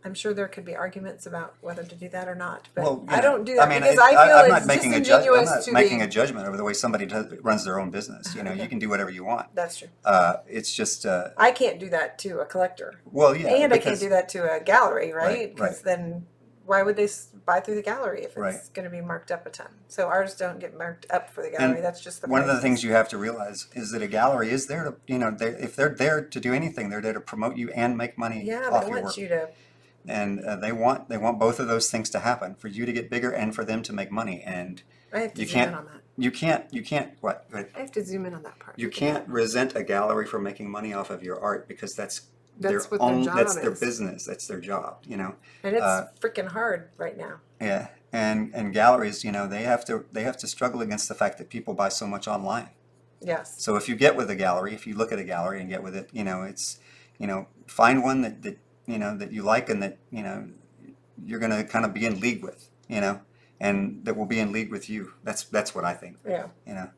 I'm sure there could be arguments about whether to do that or not, but Well, you I know, don't do that mean, because I feel I'm it's not making I'm disingenuous not to making the. a judgment over the way somebody runs their own business. You know, Okay. you can do whatever you want. That's true. It's just, I can't do that to a collector, well, yeah, and I can't because do that to a gallery, right? Right, Because right. then why would they buy through the gallery if it's Right. going to be marked up a ton? So ours don't get marked up for the gallery. And That's just the one of the prices. things you have to realize is that a gallery is there to, you know, if they're there to do anything, they're there to promote you and make money Yeah, off they your want work. you to. And they want both of those things to happen, for you to get bigger and for them to make money. And I have to you zoom in can't on that. you can't what? Go ahead. I have to zoom in on that part. You can't resent a gallery for making money off of your art, because that's That's their what their own, job that's their is. business, that's their job, you know. And it's Uh, freaking hard right now. yeah, and galleries, you know, they have to struggle against the fact that people buy so much online. Yes. So if you get with a gallery, if you look at a gallery and get with it, you know, it's, you know, find one that you know, that you like, and that, you know, you're going to kind of be in league with, you know, and that will be in league with you. That's what I think, Yeah. you know.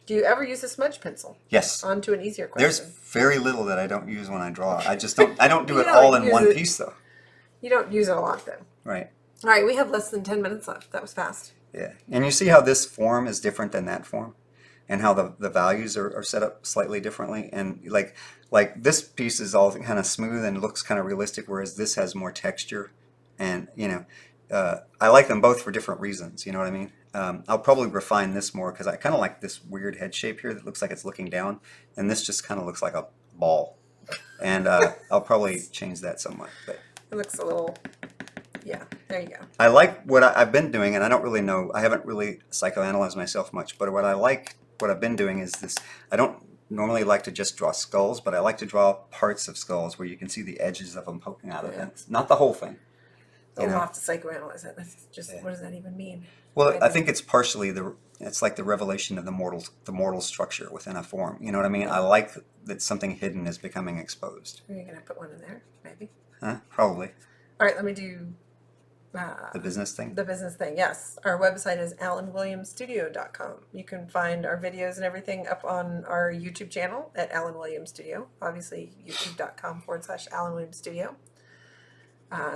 Do you ever use a smudge pencil? Yes. On to an easier There's question. very little that I don't use when I draw. I don't do You it don't all in use one it- piece though. You don't use it a lot then. Right. All right, we have less than 10 minutes left. That was fast. Yeah. And you see how this form is different than that form, and how the values are set up slightly differently. And like this piece is all kind of smooth and looks kind of realistic, whereas this has more texture. And, you know, I like them both for different reasons. You know what I mean? I'll probably refine this more because I kind of like this weird head shape here that looks like it's looking down, and this just kind of looks like a ball. And I'll probably change that somewhat. But It looks a little, yeah, there you go. I like what I've been doing, and I don't really know. I haven't really psychoanalyzed myself much, but what I've been doing is this. I don't normally like to just draw skulls, but I like to draw parts of skulls where you can see the edges of them poking out of them, not the whole thing. We'll You know? have to psychoanalyze it. That's just, Yeah. what does that even mean? Well, I think it's partially it's like the revelation of the mortal structure within a form. You know what I mean? I like that something hidden is becoming exposed. Are you going to put one in there? Maybe. Huh? Probably. All right, let me do The business thing. the business thing. Yes. Our website is AllenWilliamsStudio.com. You can find our videos and everything up on our YouTube channel at Allen Williams Studio. Obviously, youtube.com/AllenWilliamsStudio.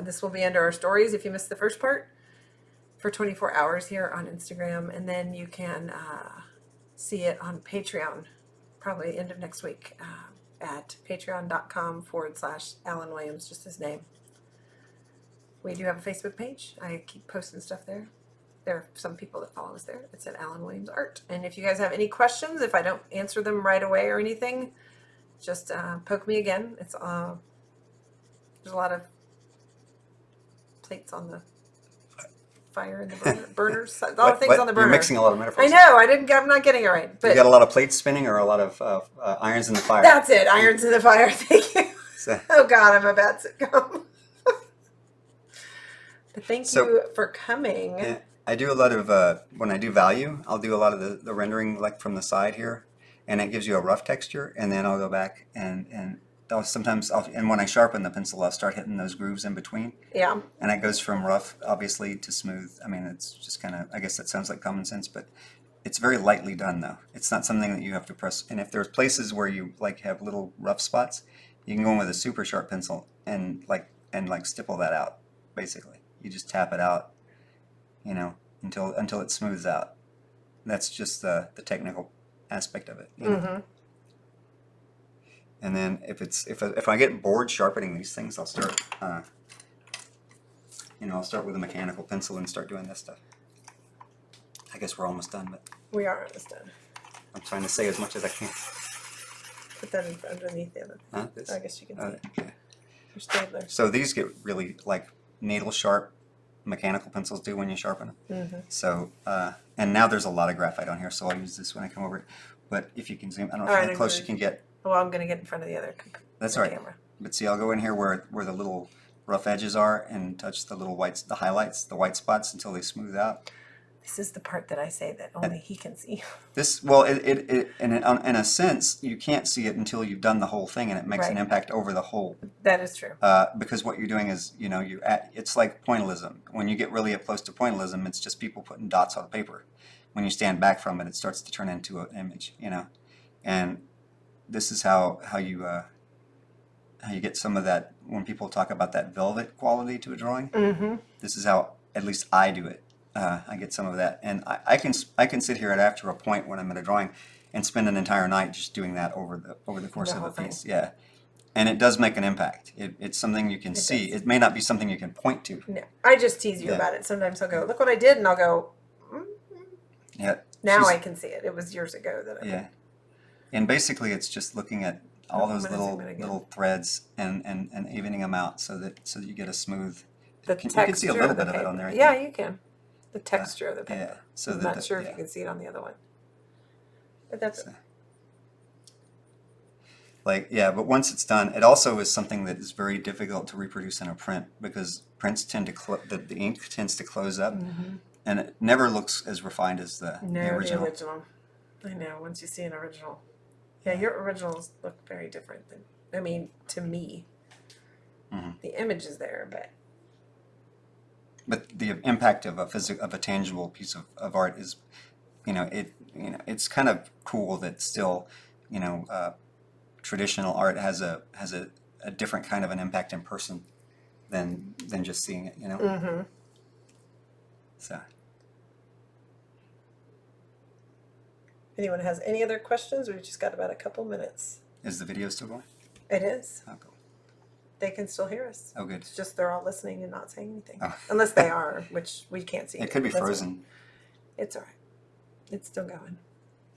This will be under our stories if you missed the first part for 24 hours here on Instagram. And then you can see it on Patreon probably the end of next week at patreon.com/AllenWilliams, just his name. We do have a Facebook page. I keep posting stuff there. There are some people that follow us there. It's at Allen Williams Art. And if you guys have any questions, if I don't answer them right away or anything, just poke me again. It's there's a lot of plates on the fire and the burners. A lot of things on the burner. You're mixing a lot of metaphors. I know. I'm not getting it right. But you got a lot of plates spinning or a lot of irons in the fire. That's it. Irons in the fire. Thank you. So, Oh God, I'm a bad sitcom. But thank you for coming. yeah, I do a lot of when I do value, I'll do a lot of the rendering like from the side here, and it gives you a rough texture, and then I'll go back and and when I sharpen the pencil, I'll start hitting those grooves in between. Yeah. And it goes from rough, obviously, to smooth. I mean, it's just kind of, I guess that sounds like common sense, but it's very lightly done, though. It's not something that you have to press. And if there's places where you like have little rough spots, you can go in with a super sharp pencil and stipple that out. Basically, you just tap it out, you know, until it smooths out. That's just the technical aspect of it. You know? Mm-hmm. And then if I get bored sharpening these things, I'll start I'll start with a mechanical pencil and start doing this stuff. I guess we're almost done, but We are almost done. I'm trying to say as much as I can. Put that underneath the other. This? I guess you can see it. Okay. Your stapler. So these get really like needle sharp mechanical pencils do when you sharpen them. Mm-hmm. So and now there's a lot of graphite on here, so I'll use this when I come over. But if you can zoom, I don't know how close you can get. Well, I'm going to get in front of the other That's all right. camera. But see, I'll go in here where the little rough edges are and touch the little whites, the highlights, the white spots until they smooth out. This is the part that I say that only he can see. This, well, in a sense, you can't see it until you've done the whole thing, and it makes an impact over the whole. That is true. Because what you're doing is, it's like pointillism. When you get really up close to pointillism, it's just people putting dots on paper. When you stand back from it, it starts to turn into an image, And this is how you get some of that. When people talk about that velvet quality to a drawing, this is how at least I do it. I get some of that, and I can sit here after a point when I'm at a drawing and spend an entire night just doing that over the course of a piece. Yeah, and it does make an impact. It's something you can see. It may not be something you can point to. No, I just tease you about it. Sometimes I'll go, "Look what I did," and I'll go, Yeah. Now I can see it. It was years ago that I Yeah. And basically, it's just looking at all those little threads and evening them out so that you get a smooth. The you can see a little bit of it on there. Yeah, you can. The texture of the paper. Yeah. So I'm not sure if you can see it on the other one. But that's but once it's done, it also is something that is very difficult to reproduce in a print because prints tend to the ink tends to close up, and it never looks as refined as the original. The original. I know. Once you see an original, your originals look very different to me. The image is there, but the impact of a tangible piece of art is, it's kind of cool that still, traditional art has a different kind of an impact in person than just seeing it, So. Anyone has any other questions? We've just got about a couple minutes. Is the video still going? It is. Oh, cool. They can still hear us. Oh, good. It's just they're all listening and not saying anything. Oh. Unless they are, which we can't see. It could be That's frozen. It's all right. It's still going.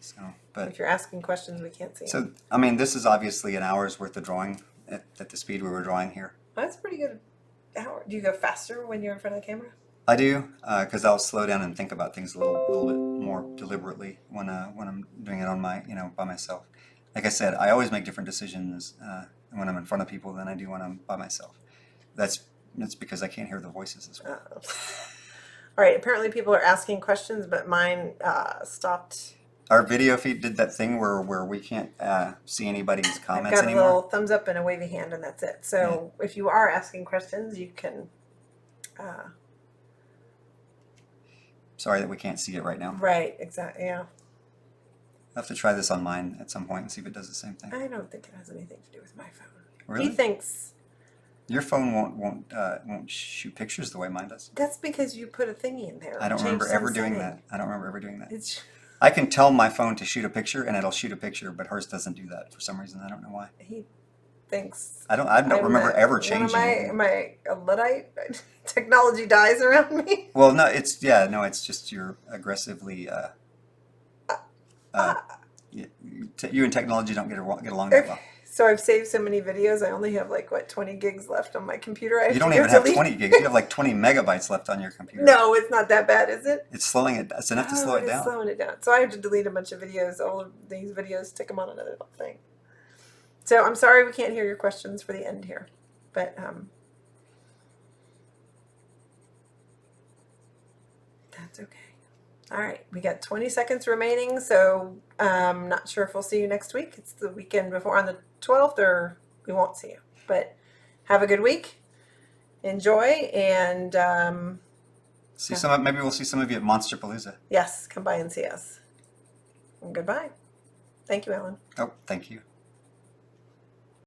So, but if you're asking questions, we can't see. So, I mean, this is obviously an hour's worth of drawing at the speed we were drawing here. That's pretty good. Hour. Do you go faster when you're in front of the camera? I do, because I'll slow down and think about things a little bit more deliberately when I'm doing it on my, by myself. Like I said, I always make different decisions when I'm in front of people than I do when I'm by myself. That's because I can't hear the voices as well. All right. Apparently, people are asking questions, but mine stopped. Our video feed did that thing where we can't see anybody's comments I've got anymore. a little thumbs up and a wavy hand, and that's it. So if you are asking questions, you can. Sorry that we can't see it right now. Right. Exactly. Yeah. I'll have to try this on mine at some point and see if it does the same thing. I don't think it has anything to do with my phone. Really? He thinks your phone won't shoot pictures the way mine does. that's because you put a thingy in there. I don't remember ever doing that. I don't remember ever doing that. I can tell my phone to shoot a picture, and it'll shoot a picture, but hers doesn't do that for some reason. I don't know why. He thinks I don't remember ever one of changing. my Luddite technology dies around me. Well, no, it's just you're aggressively. You and technology don't get along that well. So I've saved so many videos. I only have like what 20 gigs left on my computer. I You don't to even have delete. 20 gigs. You have like 20 megabytes left on your computer. No, it's not that bad, is it? It's slowing it. It's enough to slow it It's down. slowing it down. So I have to delete a bunch of videos. All of these videos, stick them on another thing. So I'm sorry we can't hear your questions for the end here, but that's okay. All right, we got 20 seconds remaining, so not sure if we'll see you next week. It's the weekend before on the 12th, or we won't see you. But have a good week. Enjoy, and Maybe we'll see some of you at Monsterpalooza. yes, come by and see us. And goodbye. Thank you, Alan. Oh, thank you.